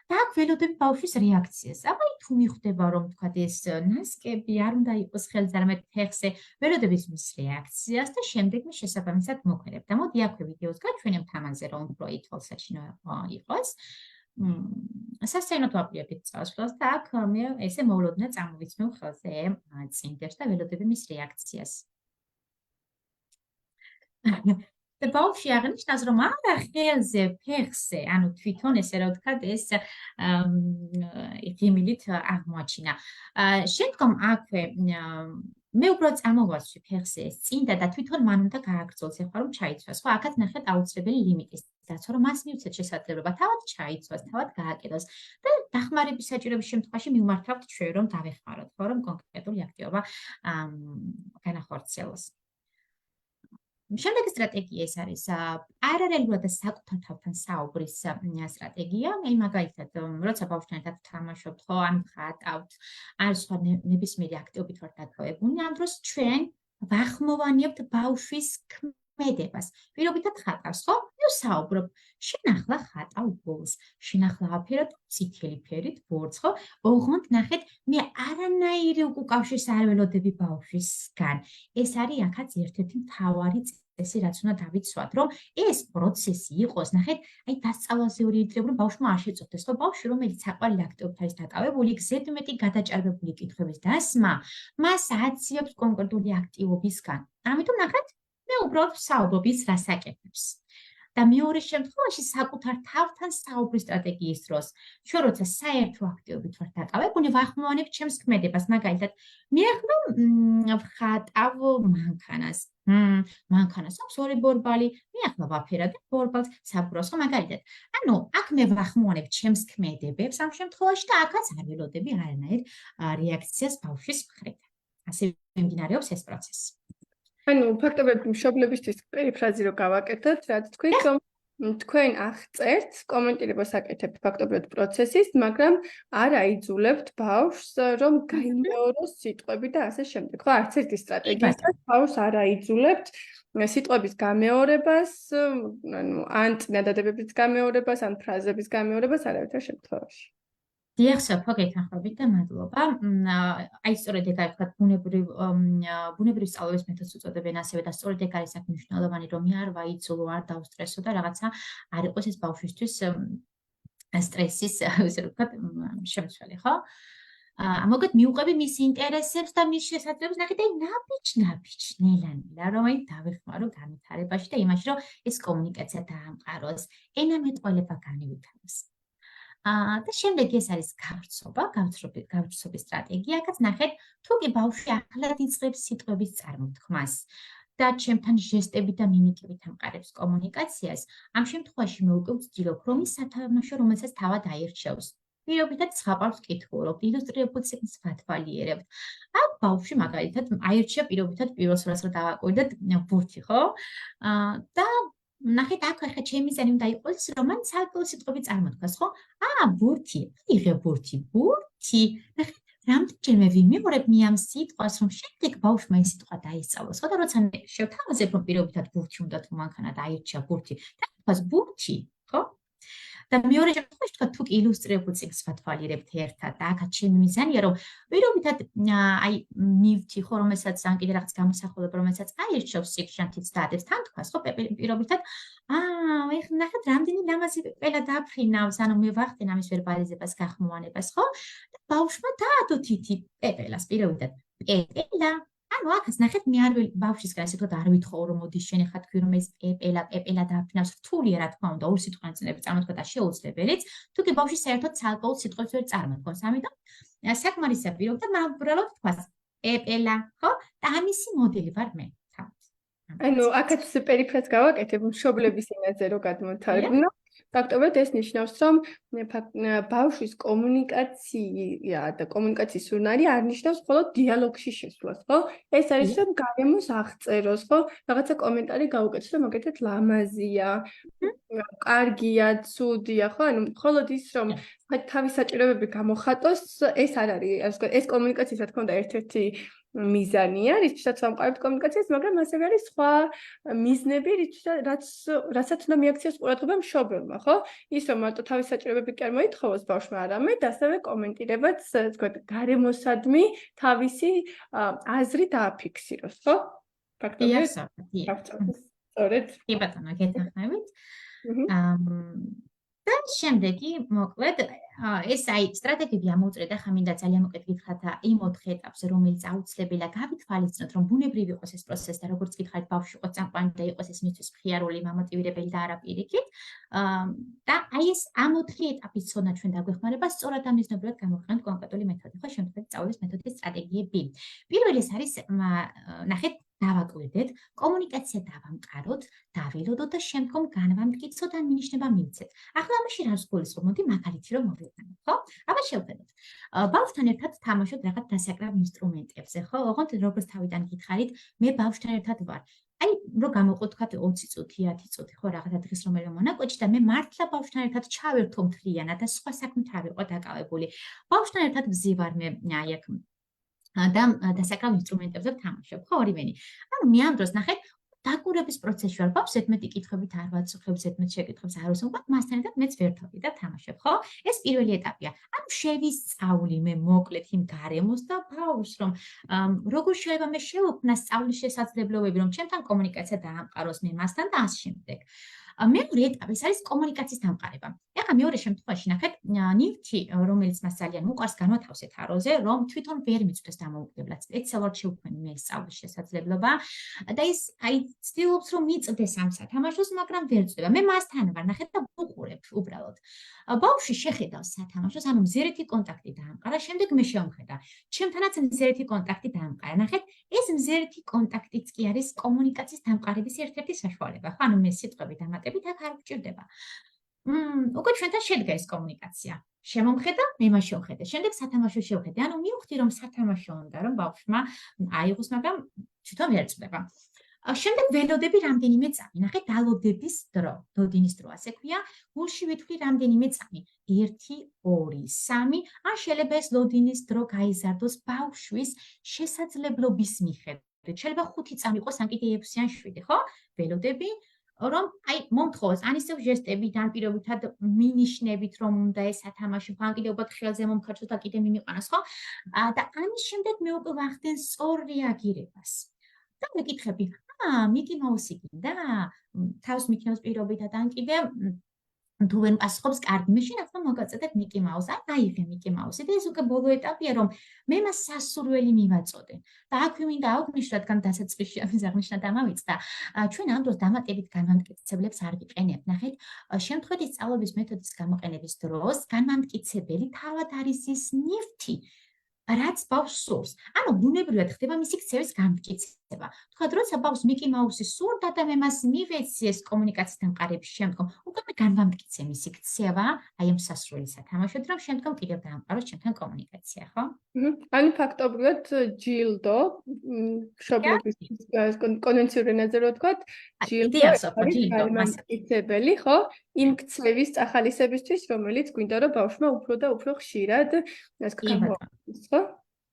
და აქ ველოდები ბავშვის რეაქციას. აბა თუ მიხვდება რომ თქვათ ეს ნასკები არ უნდა იყოს ხელზე, არამედ ფეხზე, ველოდები მის რეაქციას და შემდეგ მე შესაბამისად მოქმედებ. და მოდი აქვე ვიდეოს გაჩვენებ ამაზე, რომ უფრო ითვალსაჩინო იყოს. სასცენოდ ვაპირებთ წასვლას და აქ მე ესე მოვლოდნა წამოვიცნო ხელზე წინდებს და ველოდები მის რეაქციას. და ბავშვი აღნიშნავს, რომ არა ხელზე, ფეხზე, ანუ თვითონ ესე რა ვთქვათ, ეს ღიმილით აღმოაჩინა. შემდგომ აქვე მე უბრალოდ წამოვაცვი ფეხზე ეს წინდა და თვითონ მან უნდა გააგრძელოს, ეხლა რომ ჩაიცვას. ხო, აქაც ნახეთ აუცილებელი ლიმიტის დაცვა, რომ მას მივცეთ შესაძლებლობა თავად ჩაიცვას, თავად გააკეთოს და დახმარების საჭიროების შემთხვევაში მივმართავთ ჩვენ, რომ დავეხმაროთ, ხო, რომ კონკრეტული აქტივობა განახორციელოს. შემდეგი სტრატეგია ეს არის პარალელურად და საკუთარ თავთან საუბრის სტრატეგია. აი მაგალითად, როცა ბავშვთან ერთად თამაშობთ, ხო, ან ხატავთ, ან სხვა ნებისმიერი აქტივობით ვართ დაკავებული, ამ დროს ჩვენ ვახმოვანებთ ბავშვის ქმედებას. პირობითად ხატავს, ხო? ნუ საუბრობ. შენ ახლა ხატავ ბოლს, შენ ახლა აფერად წითელი ფერით ბორცს, ხო? ოღონდ ნახეთ, მე არანაირი უკავშირს არ ველოდები ბავშვისგან. ეს არის აქაც ერთ-ერთი მთავარი წესი, რაც უნდა დავიცვათ, რომ ეს პროცესი იყოს, ნახეთ, აი დასწავლაზე ორიენტირებული, რომ ბავშვმა არ შეწყვეტეს, ხო? ბავშვი, რომელიც საყვარელი აქტივობით არის დაკავებული, ზედმეტი გადაჭარბებული კითხვების დასმა, მას აციებს კონკრეტული აქტივობისგან. ამიტომ ნახეთ, მე უბრალოდ ვსაუბრობ ის, რას აკეთებს. და მეორე შემთხვევაში საკუთარ თავთან საუბრის სტრატეგიის დროს, ჩვენ როცა საერთო აქტივობით ვართ დაკავებული, ვახმოვანებ ჩემს ქმედებას, მაგალითად, მე ახლა ვხატავ მანქანას. მანქანას აქვს ორი ბორბალი, მე ახლა ვაფერადებ ბორბალს, საბურავს, ხო, მაგალითად. ანუ აქ მე ვახმოვანებ ჩემს ქმედებებს ამ შემთხვევაში და აქაც არ ველოდები არანაირ რეაქციას ბავშვის მხრიდან. ასე მიმდინარეობს ეს პროცესი. ანუ ფაქტობრივად მშობლებისთვის პერიფრაზი რო გავაკეთოთ, რაც თქვით, რომ თქვენ აღწერთ, კომენტირებას აკეთებთ ფაქტობრივად პროცესის, მაგრამ არ აიძულებთ ბავშვს, რომ გაიმეოროს სიტყვები და ასე შემდეგ. ხო, არც ერთი სტრატეგიისას ბავშვს არ აიძულებთ სიტყვების გამეორებას, ანუ ან წინადადებების გამეორებას, ან ფრაზების გამეორებას არავითარ შემთხვევაში. დიახ, სოფო, გეთანხმებით და მადლობა. აი სწორედ ეგ არის, ვთქვათ, ბუნებრივი სწავლების მეთოდს უწოდებენ ასევე და სწორედ ეგ არის აქ მნიშვნელოვანი, რომ მე არ ვაიძულო, არ დავსტრესო და რაღაცა არ იყოს ეს ბავშვისთვის სტრესის, ესე ვთქვათ, შემცველი, ხო? მოგეთ მიუყვები მის ინტერესებს და მის შესაძლებლობებს ნახეთ და ნაბიჯ-ნელა რომ აი დავეხმარო განვითარებაში და იმაში რომ ეს კომუნიკაცია დაამყაროს, ენამეტყველება განივითაროს. და შემდეგ ეს არის გავრცობის სტრატეგია, აქაც ნახეთ თუ კი ბავშვი ახლად იწყებს სიტყვების წარმოთქმას და ჩემთან ჟესტებით და მიმიკებით ამყარებს კომუნიკაციას, ამ შემთხვევაში მე უკვე ვცდილობ რომ ის სათამაშო რომელსაც თავად აირჩევს. პირობითად სხაპავს კითხულობ, ილუსტრირებულ ციკლს ვათვალიერებთ. აქ ბავშვი მაგალითად აირჩია პირობითად პირველს რას რომ დავაკვირდეთ ბურთი, ხო? და ნახეთ აქ ახლა ჩემი ზენი უნდა იყოს რომ მან ცალკეულ სიტყვები წარმოთქვას, ხო? ბურთი, იღე ბურთი. ნახეთ რამდენჯერმე ვიმეორებ მე ამ სიტყვას რომ შემდეგ ბავშვმა ეს სიტყვა დაისწავლოს, ხო? და როცა შევთავაზებ რომ პირობითად ბურთი უნდა თუ მანქანა დაირჩია ბურთი, და თქვას ბურთი, ხო? და მეორე შემთხვევაში თქვა თუ კი ილუსტრირებულ ციკლს ვათვალიერებთ ერთად და აქაც ჩემი მიზანია რომ პირობითად აი ნივთი ხო რომელსაც ან კიდე რაღაც გამოსახულება რომელსაც აირჩევს ციკლშანთიც დადეს თან თქვას ხო პირობითად ეხლა ნახეთ რამდენი ლამაზი პეპელა დაფრინავს ანუ მე ვახდენ ამის ვერბალიზებას გახმოვანებას ხო და ბავშვმა დაადო თითი პეპელას პირობითად პეპელა ანუ აქაც ნახეთ მე არ ბავშვისგან ისე ვთქვათ არ ვითხოვ რომ მოდი შენ ახლა თქვი რომ ეს პეპელა დაფრინავს რთულია რა თქმა უნდა ორი სიტყვანწინები წარმოთქვა და შეუძლებელიც თუ კი ბავშვი საერთოდ ცალკეულ სიტყვებს ვერ წარმოთქვას ამიტომ საკმარისია პირობითად მაგრამ უბრალოდ თქვას პეპელა ხო და ამისი მოდელი ვარ მე ანუ აქაც პერიფრაზს გავაკეთებ მშობლების ენაზე რო გადმოთარგმნო ფაქტობრივად ეს ნიშნავს რომ ბავშვის კომუნიკაცია და კომუნიკაციის უნარი არ ნიშნავს მხოლოდ დიალოგში შესვლას ხო ეს არის რომ გარემოს აღწეროს ხო რაღაცა კომენტარი გაუკეთოს და მაგალითად ლამაზია კარგია ცუდია ხო ანუ მხოლოდ ის რომ თავის საჭიროებები გამოხატოს ეს არ არის ეს კომუნიკაციის რა თქმა უნდა ერთ-ერთი მიზანია, რითაც სამყაროთ კომუნიკაციას, მაგრამ ასევე არის სხვა მიზნები, რასაც უნდა მიაქციოს ყურადღება მშობელმა, ხო? ის რომ მარტო თავის საჭიროებები კი არ მოითხოვოს ბავშვმა, არამედ ასევე კომენტირებაც, თქვათ, გარემოსადმი თავისი აზრი დააფიქსიროს, ხო? ფაქტობრივად, სწორედ. კი ბატონო, გეთანხმებით. და შემდეგი მოკლედ ეს აი სტრატეგიები ამოუწრეთ ახლა მინდა ძალიან მოკლედ გითხრათ იმ 4 ეტაპზე რომელიც აუცილებელია გავითვალისწინოთ რომ ბუნებრივი იყოს ეს პროცესი და როგორც გითხარით ბავშვი იყოს წამყვანი და იყოს ეს მისთვის მხიარული მამოტივირებელი და არა პირიქით და აი ეს ამ 4 ეტაპის ცოდნა ჩვენ დაგვეხმარება სწორად ამ მიზნობრივად გამოვიყენოთ კონკრეტული მეთოდი ხო შემთხვევით სწავლის მეთოდის სტრატეგიები პირველი ეს არის ნახეთ დავაკვირდეთ, კომუნიკაცია დავამყაროთ, დავილოდოთ და შემდგომ განვამტკიცოთ ან მინიშნება მივცეთ. ახლა ამაში რას გულისხმობ? მოდი მაგალითი რომ მოვიყენოთ, ხო? აბა შევხედოთ. ბავშვთან ერთად თამაშობ რაღაც დასაკრავ ინსტრუმენტებზე, ხო? ოღონდ როგორც თავიდან გითხარით, მე ბავშვთან ერთად ვარ. აი, რო გამოყოთ თქვა 20 წუთი, 10 წუთი, ხო, რაღაცა დღის რომელიმე მონაკვეთში და მე მართლა ბავშვთან ერთად ჩავერთო მთლიანად და სხვა საქმით არ ვიყო დაკავებული. ბავშვთან ერთად ვზივარ მე აი აქ და დასაკრავ ინსტრუმენტებზე ვთამაშობ, ხო, ორივენი. ანუ მე ამ დროს ნახეთ, დაკვირვების პროცესში ვარ, ბავშვს ზედმეტი კითხვებით არ ვაწუხებ, ზედმეტ შეკითხვებს არ ვუსმენ, მასთან ერთად მეც ვერთობი და ვთამაშობ, ხო? ეს პირველი ეტაპია. ანუ შევისწავლი მე მოკლედ იმ გარემოს და ბავშვს რომ როგორ შეიძლება მე შევქმნა სწავლის შესაძლებლობები, რომ ჩემთან კომუნიკაცია დაამყაროს მე მასთან და ამ შემდეგ. მეორე ეტაპი არის კომუნიკაციის დამყარება. ეხლა მეორე შემთხვევაში ნახეთ, ნივთი, რომელიც მას ძალიან უყვარს, განვათავსეთ აროზე, რომ თვითონ ვერ მიწვდეს დამოუკიდებლად. სპეციალურად შევქმნი მე სწავლის შესაძლებლობა და ის აი ცდილობს რომ მიწვდეს ამ სათამაშოს, მაგრამ ვერ წვდება. მე მასთან ვარ, ნახეთ და ვუყურებ უბრალოდ. ბავშვი შეხედავს სათამაშოს, ანუ მზერეთი კონტაქტი დაამყარა, შემდეგ მე შევმხედა. ჩემთანაც მზერეთი კონტაქტი დაამყარა. ნახეთ, ეს მზერეთი კონტაქტიც კი არის კომუნიკაციის დამყარების ერთ-ერთი საშუალება. ხო, ანუ მე სიტყვებით ამატებით აქ არ გჭირდება. უკვე ჩვენთან შედგა ეს კომუნიკაცია. შემომხედა, მე მას შევხედე. შემდეგ სათამაშო შევხედე. ანუ მივხვდი რომ სათამაშო უნდა რომ ბავშვმა აიღოს, მაგრამ თვითონ ვერ წვდება. შემდეგ ველოდები რამდენიმე წამი. ნახეთ, დალოდების დრო, დოდინის დრო ასე ქვია. გულში ვითვლი რამდენიმე წამი. 1, 2, 3, ან შეიძლება ეს ლოდინის დრო გაიზარდოს ბავშვის შესაძლებლობის მიხედვით. შეიძლება 5 წამი იყოს, ან კიდე 6 ან 7, ხო? ველოდები რომ აი მომთხოვოს ან ისევ ჟესტებით ან პირობითად მინიშნებით რომ უნდა ეს სათამაშო ან კიდე უბრალოდ ხელზე მომხარჯოს და კიდე მიმიყანოს ხო და ამის შემდეგ მე უკვე ვახდენ სწორ რეაგირებას და მეკითხები მიკი მაუსი გინდა თავს მიქნევს პირობითად ან კიდე თუ ვერ პასუხობს კარგი, მაშინ ახლა მოგაწოდებ მიკი მაუსს, დაიღე მიკი მაუსი და ეს უკვე ბოლო ეტაპია, რომ მე მას სასურველი მივაწოდე. და აქვე მინდა აღვნიშნო, რადგან დასაწყისში ამის აღნიშვნა დამავიწყდა. ჩვენ ამ დროს დამატებით განმამტკიცებლებს არ ვიყენებთ. ნახეთ, შემთხვევით სწავლობის მეთოდის გამოყენების დროს განმამტკიცებელი თავად არის ის ნივთი, რაც ბავშვს სურს. ანუ ბუნებრივად ხდება მისი ქცევის განმტკიცება. თქვა, როცა ბავშვს მიკი მაუსი სურდა და მე მას მივეცი ეს კომუნიკაციის დამყარების შემდგომ, უკვე განმამტკიცე მისი ქცევა, აი ამ სასურველი სათამაშოდ, რომ შემდგომ კიდევ დაამყაროს ჩემთან კომუნიკაცია, ხო? ანუ ფაქტობრივად ჯილდო მშობლების კონვენციურ ენაზე რო ვთქვათ, ჯილდო არის განმამტკიცებელი, ხო? იმ ქცევის წახალისებისთვის, რომელიც გვინდა რომ ბავშვმა უფრო და უფრო ხშირად ეს გამოიყენოს, ხო?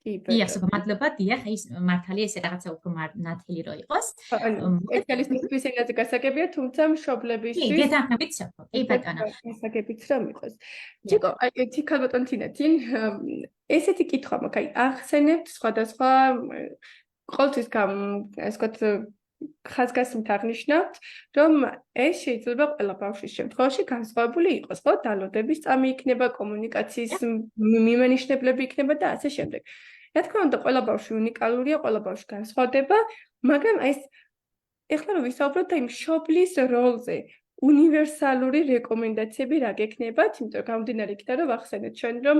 იახსოვა, მადლობა, დიახ, ის მართალია ესე რაღაცა უფრო ნათელი რო იყოს. სპეციალისტების ენაზე გასაგებია, თუმცა მშობლებისთვის კი, გეთანხმებით სოფო. კი ბატონო. გასაგებით რომ იყოს. ჯიკო, აი ერთი ქალბატონ თინათინ, ესეთი კითხვა მაქვს, აი ახსენებთ სხვადასხვა ყოველთვის ეს ვთქვათ ხაზგასმით აღნიშნავთ, რომ ეს შეიძლება ყველა ბავშვის შემთხვევაში განსხვავებული იყოს, ხო? დალოდების წამი იქნება, კომუნიკაციის მიმანიშნებლები იქნება და ასე შემდეგ. რა თქმა უნდა, ყველა ბავშვი უნიკალურია, ყველა ბავშვი განსხვავდება, მაგრამ აი ეს ეხლა რომ ვისაუბროთ აი მშობლის როლზე, უნივერსალური რეკომენდაციები რა გექნებათ, იმიტომ რომ გამომდინარე იქიდან რომ ვახსენეთ ჩვენ, რომ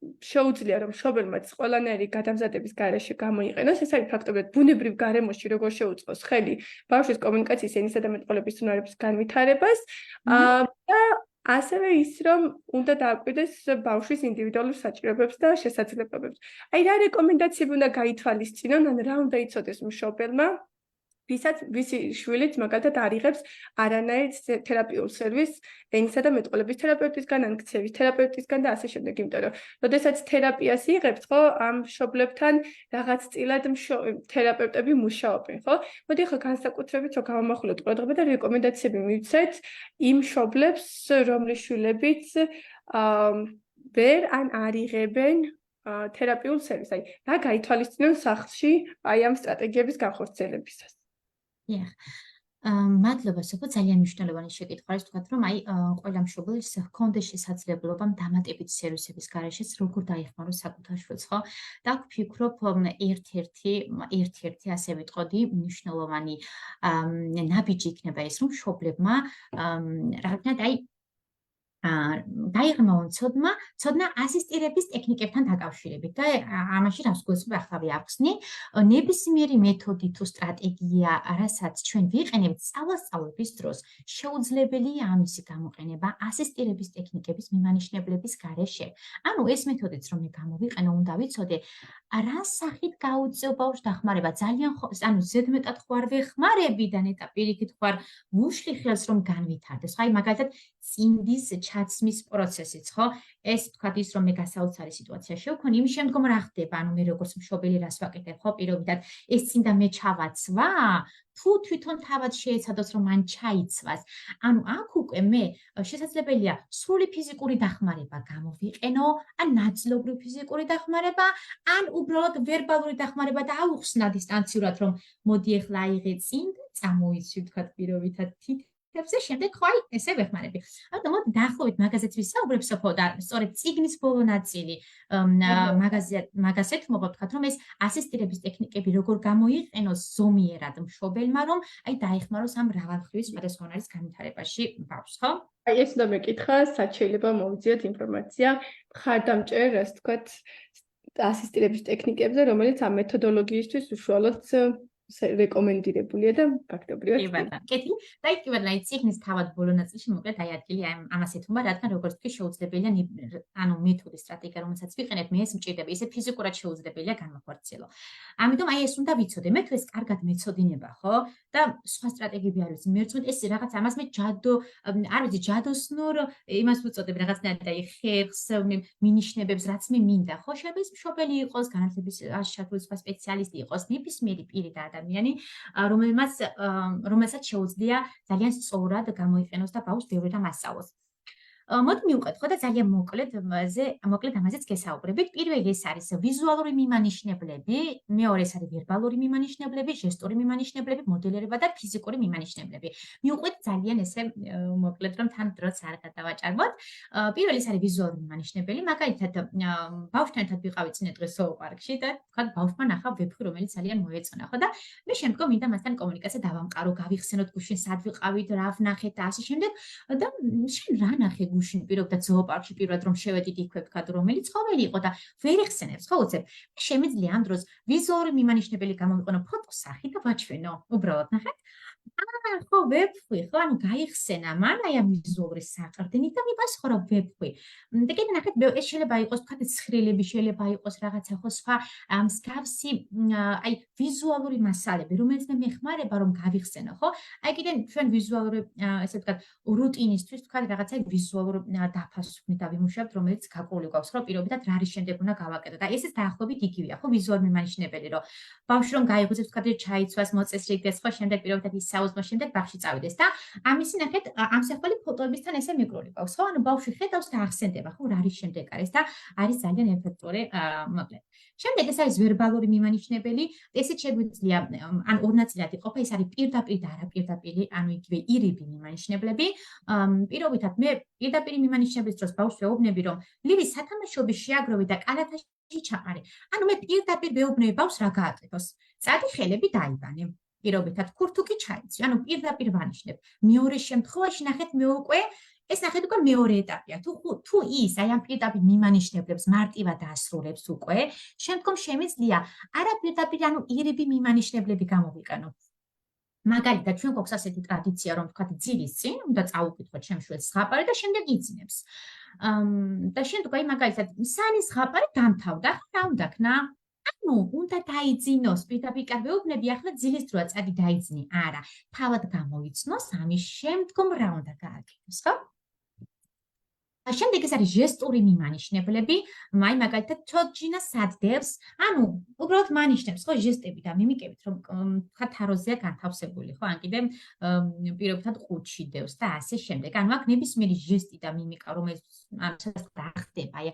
შეუძლია რომ მშობელმაც ყველანაირი გადამზადების გარეშე გამოიყენოს, ეს არის ფაქტობრივად ბუნებრივ გარემოში როგორ შეუწყოს ხელი ბავშვის კომუნიკაციის ენისა და მეტყველების უნარების განვითარებას და ასევე ის რომ უნდა დააკვირდეს ბავშვის ინდივიდუალურ საჭიროებებს და შესაძლებლობებს. აი რა რეკომენდაციები უნდა გაითვალისწინონ, ან რა უნდა იცოდეს მშობელმა, ვისი შვილიც მაგალითად არ იღებს არანაირ თერაპიულ სერვისს ენისა და მეტყველების თერაპევტისგან, ან ქცევის თერაპევტისგან და ასე შემდეგ, იმიტომ რომ როდესაც თერაპიას იღებთ, ხო, ამ მშობლებთან რაღაც წილად თერაპევტები მუშაობენ, ხო? მოდი ახლა განსაკუთრებით რომ გავამახვილოთ ყურადღება და რეკომენდაციები მივცეთ იმ მშობლებს, რომლის შვილებიც ვერ ან არ იღებენ თერაპიულ სერვისს. აი, რა გაითვალისწინონ სახლში აი ამ სტრატეგიების განხორციელებისას. დიახ. მადლობა სოფო, ძალიან მნიშვნელოვანი შეკითხვა არის, თქვათ რომ აი ყველა მშობელს ჰქონდეს შესაძლებლობა დამატებით სერვისების გარეშეც როგორ დაეხმაროს საკუთარ შვილს, ხო? და აქ ვფიქრობ ერთ-ერთი ასე ვიტყოდი მნიშვნელოვანი ნაბიჯი იქნება ეს, რომ მშობლებმა რაღაცნაირად აი დაიღმაონ ცოდნა ასისტირების ტექნიკებთან დაკავშირებით და ამაში რას გულისხმობ ახლა ვახსნი, ნებისმიერი მეთოდი თუ სტრატეგია, რასაც ჩვენ ვიყენებთ სწავლების დროს, შეუძლებელია ამისი გამოყენება ასისტირების ტექნიკების მიმანიშნებლების გარეშე. ანუ ეს მეთოდიც რომ მე გამოვიყენო, უნდა ვიცოდე, რა სახით გაუწევ ბავშვს დახმარება, ძალიან ანუ ზედმეტად ხო არ ვეხმარები და ნეტა პირიქით ხო არ ვუშლი ხელს რომ განვითარდეს. აი მაგალითად წინდის ჩაცმის პროცესიც, ხო? ეს თქვათ ის რომ მე გასაოცარი სიტუაცია შევქონი, იმის შემდგომ რა ხდება? ანუ მე როგორც მშობელი რას ვაკეთებ, ხო? პირობითად ეს წინდა მე ჩავაცვა, თუ თვითონ თავად შეეცადოს რომ მან ჩაიცვას. ანუ აქ უკვე მე შესაძლებელია სრული ფიზიკური დახმარება გამოვიყენო, ან ნაწილობრივ ფიზიკური დახმარება, ან უბრალოდ ვერბალური დახმარება და აუხსნა დისტანციურად რომ მოდი ახლა აიღე წინ და წამოიცვი თქვათ პირობითად თითებზე, შემდეგ ხო აი ესე ვეხმარები. ანუ მოდი დაახლოებით მაგაზეც ვისაუბრებ სოფო და სწორედ წიგნის ბოლო ნაწილი მაგას ეთმობა თქვათ რომ ეს ასისტირების ტექნიკები როგორ გამოიყენოს ზომიერად მშობელმა რომ აი დაეხმაროს ამ მრავალმხრივი სხვადასხვა უნარის განვითარებაში ბავშვს, ხო? აი ეს უნდა მეკითხა, სად შეიძლება მოვიძიოთ ინფორმაცია მხარდამჭერ, ასე ვთქვათ, ასისტირების ტექნიკებზე, რომელიც ამ მეთოდოლოგიისთვის უშუალოდ რეკომენდირებულია და ფაქტობრივად კი ბატონო. კეთილი. და იქ კი ბატონო, ციგნის თავად ბოლო ნაწილში მოკლედ აი ადგილი ამას ეთმობა, რადგან როგორც თქვი შეუძლებელია ანუ მეთოდი სტრატეგია, რომელსაც ვიყენებ, მე ეს მჭირდება, ისე ფიზიკურად შეუძლებელია განმახორციელო. ამიტომ აი ეს უნდა ვიცოდე, მე თუ ეს კარგად მეცოდინება, ხო? და სხვა სტრატეგიები არ ვიცი. მე ვწყვეტ ეს რაღაც ამას მე არ ვიცი, ჯადოსნურ იმას ვუწოდებ რაღაცნაირად აი ხერხს, მინიშნებებს, რაც მე მინდა, ხო? შეიძლება მშობელი იყოს, განათლების ჩათვლილი სხვა სპეციალისტი იყოს, ნებისმიერი პირი და ადამიანი, რომელსაც შეუძლია ძალიან სწორად გამოიყენოს და ბავშვს ბევრი რამ ასწავლოს. მოდი მივუყოთ და ძალიან მოკლედ ამაზეც გესაუბრებით. პირველი ეს არის ვიზუალური მიმანიშნებლები, მეორე ეს არის ვერბალური მიმანიშნებლები, ჟესტური მიმანიშნებლები, მოდელირება და ფიზიკური მიმანიშნებლები. მივუყვეთ ძალიან ესე მოკლედ რომ თან დროც არ გადავაჭარბოთ. პირველი ეს არის ვიზუალური მიმანიშნებელი, მაგალითად ბავშვთან ერთად ვიყავი წინა დღეს ზოოპარკში და თქვა ბავშვმა ნახა ვეფხვი, რომელიც ძალიან მოეწონა, ხო და მე შემდგომ მინდა მასთან კომუნიკაცია დავამყარო, გავიხსენოთ გუშინ სად ვიყავით, რა ვნახეთ და ასე შემდეგ და შენ რა ნახე გუშინ პირობდა ზოოპარკში პირველად რომ შევედით იქვე ვთქვა რომელი ცხოველი იყო და ვერ იხსენებს ხო უცებ შემიძლია ამ დროს ვიზუალური მიმანიშნებელი გამოვიყენო ფოტოს სახით და ვაჩვენო უბრალოდ ნახეთ ხო ვეფხვი ხო ანუ გაიხსენა მან აი ამ ვიზუალური საყრდენით და მიპასუხა რომ ვეფხვი და კიდე ნახეთ ეს შეიძლება იყოს თქვა ცხრილები შეიძლება იყოს რაღაცა ხო სხვა მსგავსი აი ვიზუალური მასალები რომელიც მე მეხმარება რომ გავიხსენო ხო აი კიდე ჩვენ ვიზუალური ესე ვთქვა რუტინისთვის თქვა რაღაცა ვიზუალურ დაფასვნით დავიმუშავებთ რომელიც გაკული გვაქვს ხო პირობითად რა არის შემდეგ უნდა გავაკეთო და ესეც დაახლოებით იგივეა ხო ვიზუალური მიმანიშნებელი რომ ბავშვი რომ გაიღვიძებს თქვა ჩაიცვას მოწესრიგდეს ხო შემდეგ პირობითად ისაუზმო შემდეგ ბავშვი წავიდეს და ამისი ნახეთ ამსახველი ფოტოებისთან ესე მიკროლი ყავს ხო ანუ ბავშვი ხედავს და ახსენდება ხო რა არის შემდეგ არის და არის ძალიან ეფექტური მოკლედ შემდეგ ეს არის ვერბალური მიმანიშნებელი ესეც შეგვიძლია ან ორ ნაწილად იყოფა ეს არის პირდაპირ და არაპირდაპირი ანუ იგივე ირიბი მიმანიშნებლები პირობითად მე პირდაპირ მიმანიშნებლის დროს ბავშვს ვეუბნები რომ ლივი სათამაშოების შეაგროვი და კალათაში ჩაყარი ანუ მე პირდაპირ ვეუბნები ბავშვს რა გააკეთოს წადი ხელები დაიბანე პირობითად ქურთუკი ჩაიცვი ანუ პირდაპირ ვანიშნებ მეორე შემთხვევაში ნახეთ მე უკვე ეს ნახეთ უკვე მეორე ეტაპია თუ ის აი ამ პირდაპირ მიმანიშნებლებს მარტივად ასრულებს უკვე შემდგომ შემიძლია არაპირდაპირ ანუ ირიბი მიმანიშნებლები გამოვიყენო მაგალითად ჩვენ გვაქვს ასეთი ტრადიცია რომ თქვა ძილის წინ უნდა წაუკითხოთ შემშველს ზღაპარი და შემდეგ იძინებს და შემდეგ აი მაგალითად სანის ზღაპარი დამთავრდა რა უნდა ქნა ანუ უნდა დაიძინოს პირდაპირ ვეუბნები ახლა ძილის დროა წადი დაიძინე არა თავად გამოიცნოს ამის შემდგომ რა უნდა გააკეთოს ხო შემდეგ ეს არის ჟესტური მიმანიშნებლები, აი მაგალითად ჩოჯინა სადდევს, ანუ უბრალოდ მანიშნებს ხო ჟესტები და მიმიკებით რომ თქვა თაროზეა განთავსებული ხო ან კიდე პირობითად ყუთში დევს და ასე შემდეგ. ანუ აქ ნებისმიერი ჟესტი და მიმიკა რომელიც ამასაც დახდება, აი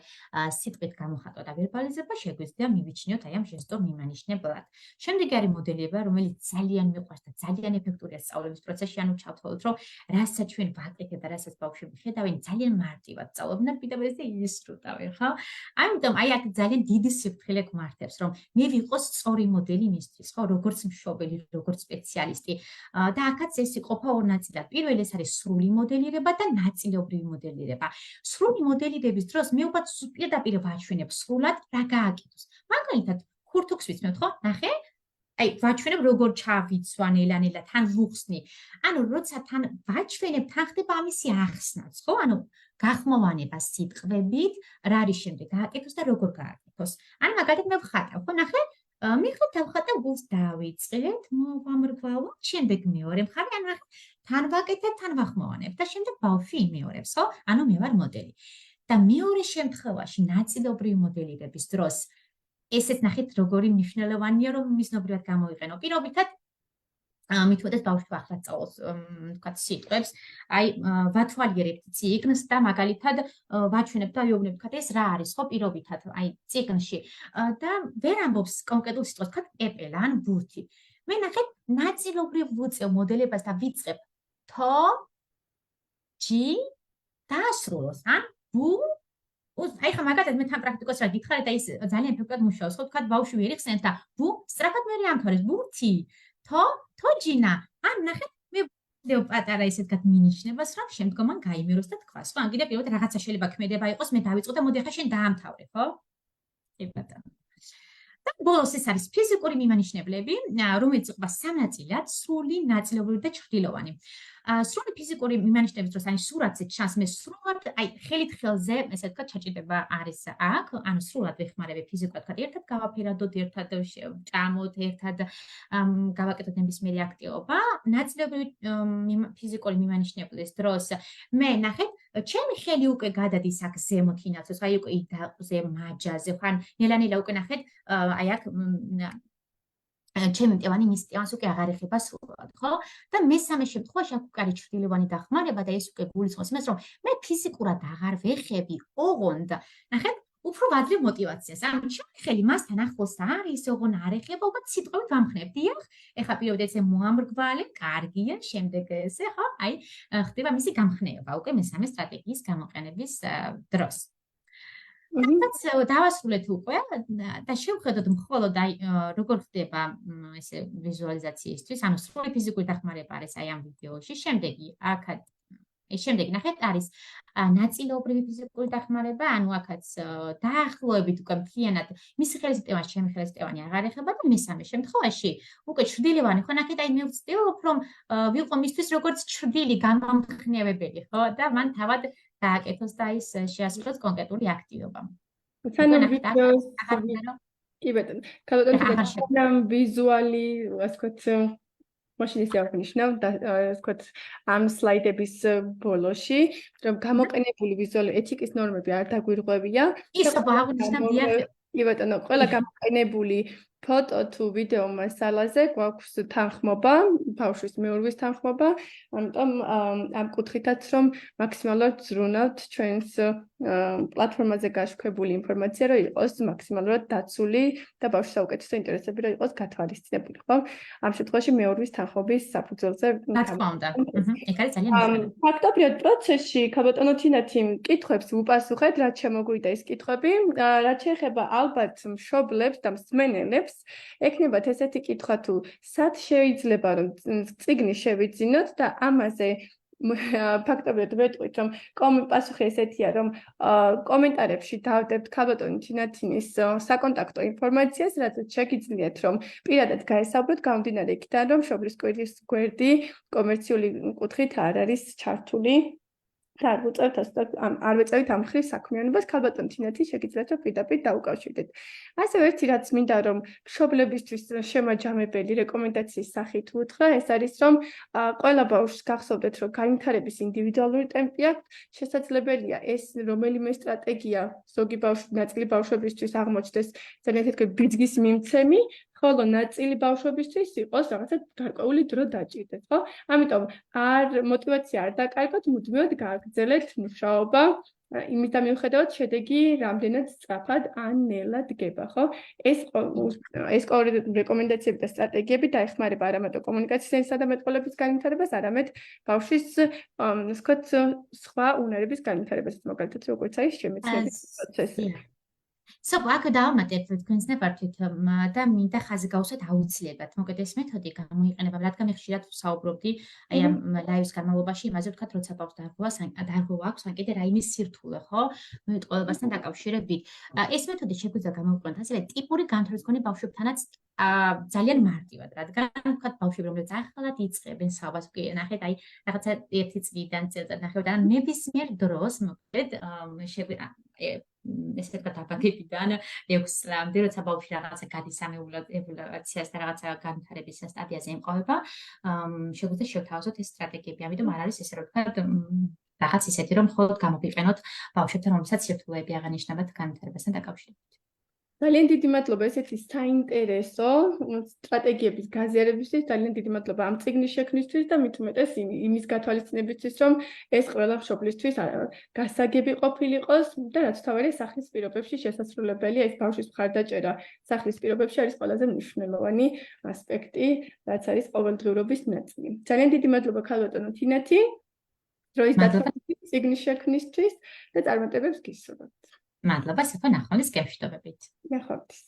სიტყვით გამოხატვა და ვერბალიზება შეგვიძლია მივიჩნიოთ აი ამ ჟესტურ მიმანიშნებლად. შემდეგ არის მოდელირება, რომელიც ძალიან მიყვარს და ძალიან ეფექტურია სწავლების პროცესში, ანუ ჩავთვალოთ რომ რასაც ჩვენ ვაკეთებთ და რასაც ბავშვები ხედავენ ძალიან მარტივად სწავლობდნენ პირდაპირ ისრუტავენ, ხო? ამიტომ აი აქ ძალიან დიდი სიფრთხილე გვმართებს, რომ მე ვიყოს სწორი მოდელი მისთვის, ხო, როგორც მშობელი, როგორც სპეციალისტი. და აქაც ეს იყოფა ორ ნაწილად. პირველი ეს არის სრული მოდელირება და ნაწილობრივი მოდელირება. სრული მოდელირების დროს მე უბრალოდ პირდაპირ ვაჩვენებ სრულად რა გააკეთოს. მაგალითად, ქურთუკს ვიცნობთ, ხო? ნახე? აი, ვაჩვენებ როგორ ჩავიცვა ნელა-ნელა, თან ვუხსნი. ანუ როცა თან ვაჩვენებ, თან ხდება ამისი ახსნაც, ხო? ანუ გახმოვანება სიტყვებით, რა არის შემდეგ გააკეთოს და როგორ გააკეთოს. ანუ მაგალითად მე ვხატავ, ხო ნახე? მიხოთ დავხატავ გულს დავიწყეთ, მოვამრგვალო, შემდეგ მეორე მხარე, ანუ ნახე, თან ვაკეთებ, თან ვახმოვანებ და შემდეგ ბავშვი იმეორებს, ხო? ანუ მე ვარ მოდელი. და მეორე შემთხვევაში ნაწილობრივი მოდელირების დროს ესეც ნახეთ როგორი მნიშვნელოვანია რომ მიზნობრივად გამოვიყენო. პირობითად მithmetes ბავშვი ახლა სწავლობს თქვა სიტყვებს, აი ვათვალიერებთ წიგნს და მაგალითად ვაჩვენებ და ვიუბნებ თქვა ეს რა არის ხო პირობითად აი წიგნში და ვერ ამბობს კონკრეტულ სიტყვას თქვა პეპელა ან ბურთი. მე ნახეთ ნაწილობრივ ვუწევ მოდელებას და ვიწყებ თო ჯი დაასრულოს ან ბუ აი ხა მაგალითად მე თან პრაქტიკოს რა გითხარით და ის ძალიან ეფექტურად მუშაობს ხო თქვა ბავშვი ვერ იხსენებს და ბუ სწრაფად მე ამთავრებს ბურთი თოჯინა ან ნახეთ მე ვიდეო პატარა ისეთგან მინიშნებას რომ შემდგომ მან გაიმეროს და თქვას ხო ან კიდე პირველად რაღაცა შეიძლება ქმედება იყოს მე დავიწყო და მოდი ხა შენ დაამთავრე ხო კი ბატონო და ბოლოს ეს არის ფიზიკური მიმანიშნებლები რომელიც იყოფა სამ ნაწილად სრული ნაწილობრივი და ჩრდილოვანი სრული ფიზიკური მიმანიშნების დროს აი სურათზე ჩანს მე სრულად აი ხელით ხელზე ესე ვთქვა ჩაჭირდება არის აქ ანუ სრულად ვეხმარები ფიზიკურად ვთქვა ერთად გავაფერადოთ ერთად ჭამოთ ერთად გავაკეთოთ ნებისმიერი აქტივობა ნაწილობრივი ფიზიკური მიმანიშნებლის დროს მე ნახეთ ჩემი ხელი უკვე გადადის აქ ზემოთ ინაცოს აი უკვე იდაყზე მაჯაზე ხან ნელა-ნელა უკვე ნახეთ აი აქ ჩემი მტევანი მის მტევანს უკვე აღარ ეხება სრულად, ხო? და მესამე შემთხვევაში აქ უკარი ჩრდილოვანი დახმარება და ეს უკვე გულისხმობს იმას, რომ მე ფიზიკურად აღარ ვეხები ოღონდ. ნახეთ, უფრო ვადრე მოტივაციას. ანუ ჩემი ხელი მასთან ახლოს არის, ოღონდ არ ეხება, უბრალოდ სიტყვებით ვამხნევ. დიახ, ეხლა პირველად ესე მოამრგვალე, კარგია, შემდეგ ესე, ხო? აი, ხდება მისი გამხნევება უკვე მესამე სტრატეგიის გამოყენების დროს. რაც დავასრულეთ უკვე და შევხედოთ მხოლოდ აი როგორ ხდება ესე ვიზუალიზაციისთვის, ანუ სრული ფიზიკური დახმარება არის აი ამ ვიდეოში. შემდეგი ნახეთ არის ნაწილობრივი ფიზიკური დახმარება, ანუ აქაც დაახლოებით უკვე მთლიანად მისი ხელის მტევანს ჩემი ხელის მტევანი აღარ ეხება და მესამე შემთხვევაში უკვე ჩრდილოვანი ხო ნახეთ აი მე ვცდილობ რომ ვიყო მისთვის როგორც ჩრდილი გამამხნევებელი, ხო და მან თავად დააკეთოს და ის შეასრულოს კონკრეტული აქტივობა. კი ბატონო, ქალბატონო ვიზუალი, ასე ვთქვათ, მაშინ ისე აღნიშნავ და ასე ვთქვათ, ამ სლაიდების ბოლოში, რომ გამოყენებული ვიზუალური ეთიკის ნორმები არ დაგვირღვევია. ის აღნიშნავ დიახ. კი ბატონო, ყველა გამოყენებული ფოტო თუ ვიდეო მასალაზე გვაქვს თანხმობა, ბავშვის მეურვის თანხმობა, ამიტომ ამ კუთხითაც რომ მაქსიმალურად ზრუნავთ ჩვენს პლატფორმაზე გაშვებული ინფორმაცია, რომ იყოს მაქსიმალურად დაცული და ბავშვის საუკეთესო ინტერესები რომ იყოს გათვალისწინებული, ხო? ამ შემთხვევაში მეურვის თანხმობის საფუძველზე რა თქმა უნდა. ეგ არის ძალიან მნიშვნელოვანი. ფაქტობრივად პროცესში ქალბატონო თინათი კითხვებს უპასუხეთ, რაც შემოგვიდა ის კითხვები, რაც შეეხება ალბათ მშობლებს და მსმენელებს ეკნებათ ესეთი კითხვა თუ სად შეიძლება რომ წიგნი შევიძინოთ და ამაზე ფაქტობრივად ვეტყვით რომ პასუხი ესეთია რომ კომენტარებში დავდებთ ქალბატონი თინათინის საკონტაქტო ინფორმაციას, რადგან შეგიძლიათ რომ პირადად გაესაუბროთ გამომდინარე იქიდან რომ მშობლის გვერდი კომერციული კუთხით არ არის ჩართული. და არ ვეწევით ამ ხრის საქმიანობას, ქალბატონი თინათი შეგიძლიათ რომ პირდაპირ დაუკავშირდეთ. ასევე ერთი რაც მინდა რომ მშობლებისთვის შემაჯამებელი რეკომენდაციის სახით ვუთხრა, ეს არის რომ ყველა ბავშვს გახსოვდეთ რომ განვითარების ინდივიდუალური ტემპი აქვს, შესაძლებელია ეს რომელიმე სტრატეგია ზოგი ნაწილი ბავშვებისთვის აღმოჩნდეს ძალიან თეთრი ბიძგის მიმცემი, ხოლო ნაწილი ბავშვებისთვის იყოს რაღაცა გარკვეული დრო დაჭირდეთ, ხო? ამიტომ მოტივაცია არ დაკარგოთ, მუდმივად გააგრძელეთ მუშაობა, იმის მიუხედავად შედეგი რამდენად სწრაფად ან ნელად დგება, ხო? ეს რეკომენდაციები და სტრატეგიები დაეხმარება არა მარტო კომუნიკაციის სადამეტყველების განვითარებას, არამედ ბავშვის, ასე ვთქვათ, სხვა უნარების განვითარებას, მაგალითად, როგორც არის შემეცნების პროცესი. აქ დავამატებ თქვენს ნებართვით და მინდა ხაზი გავუსვათ აუცილებლად. მოკლედ ეს მეთოდი გამოიყენება, რადგან მე ხშირად ვსაუბრობდი აი ამ ლაივის განმავლობაში იმაზე ვთქვათ, როცა ბავშვს დარღვევა აქვს, ან კიდე რაიმე სირთულე, ხო? მეტყველებასთან დაკავშირებით. ეს მეთოდი შეგვიძლია გამოვიყენოთ ასევე ტიპური განვითარების მქონე ბავშვებთანაც ძალიან მარტივად, რადგან ვთქვათ ბავშვები, რომლებიც ახალად იწყებენ საუბარს, ნახეთ აი რაღაცა 1 წლიდან წელწად ნახევარად ან ნებისმიერ დროს, მოკლედ შეგვიძლია ესე ვთქვათ აბაგებიდან 6 წლამდე, როცა ბავშვი რაღაცა გადის ამ ევოლუციას და რაღაცა განვითარების სტადიაზე იმყოფება, შეგვიძლია შევთავაზოთ ეს სტრატეგიები. ამიტომ არ არის ესე რომ ვთქვათ რაღაც ისეთი რომ მხოლოდ გამოვიყენოთ ბავშვებთან, რომელსაც სირთულეები აღანიშნავთ განვითარებასთან დაკავშირებით. ძალიან დიდი მადლობა ესეთი საინტერესო სტრატეგიების გაზიარებისთვის, ძალიან დიდი მადლობა ამ წიგნის შექმნისთვის და მით უმეტეს იმის გათვალისწინებისთვის, რომ ეს ყველა მშობლისთვის გასაგები ყოფილიყოს და რაც თავარი სახლის პირობებში შესაძლებელია, ეს ბავშვის მხარდაჭერა სახლის პირობებში არის ყველაზე მნიშვნელოვანი ასპექტი, რაც არის ყოველდღიურობის ნაწილი. ძალიან დიდი მადლობა ქალბატონო თინათი, დროის დათვალისწინების წიგნის შექმნისთვის და წარმატებებს გისურვებთ. მადლობა, საქმე ნახვალის გემშვიდობებით. ნახვამდის.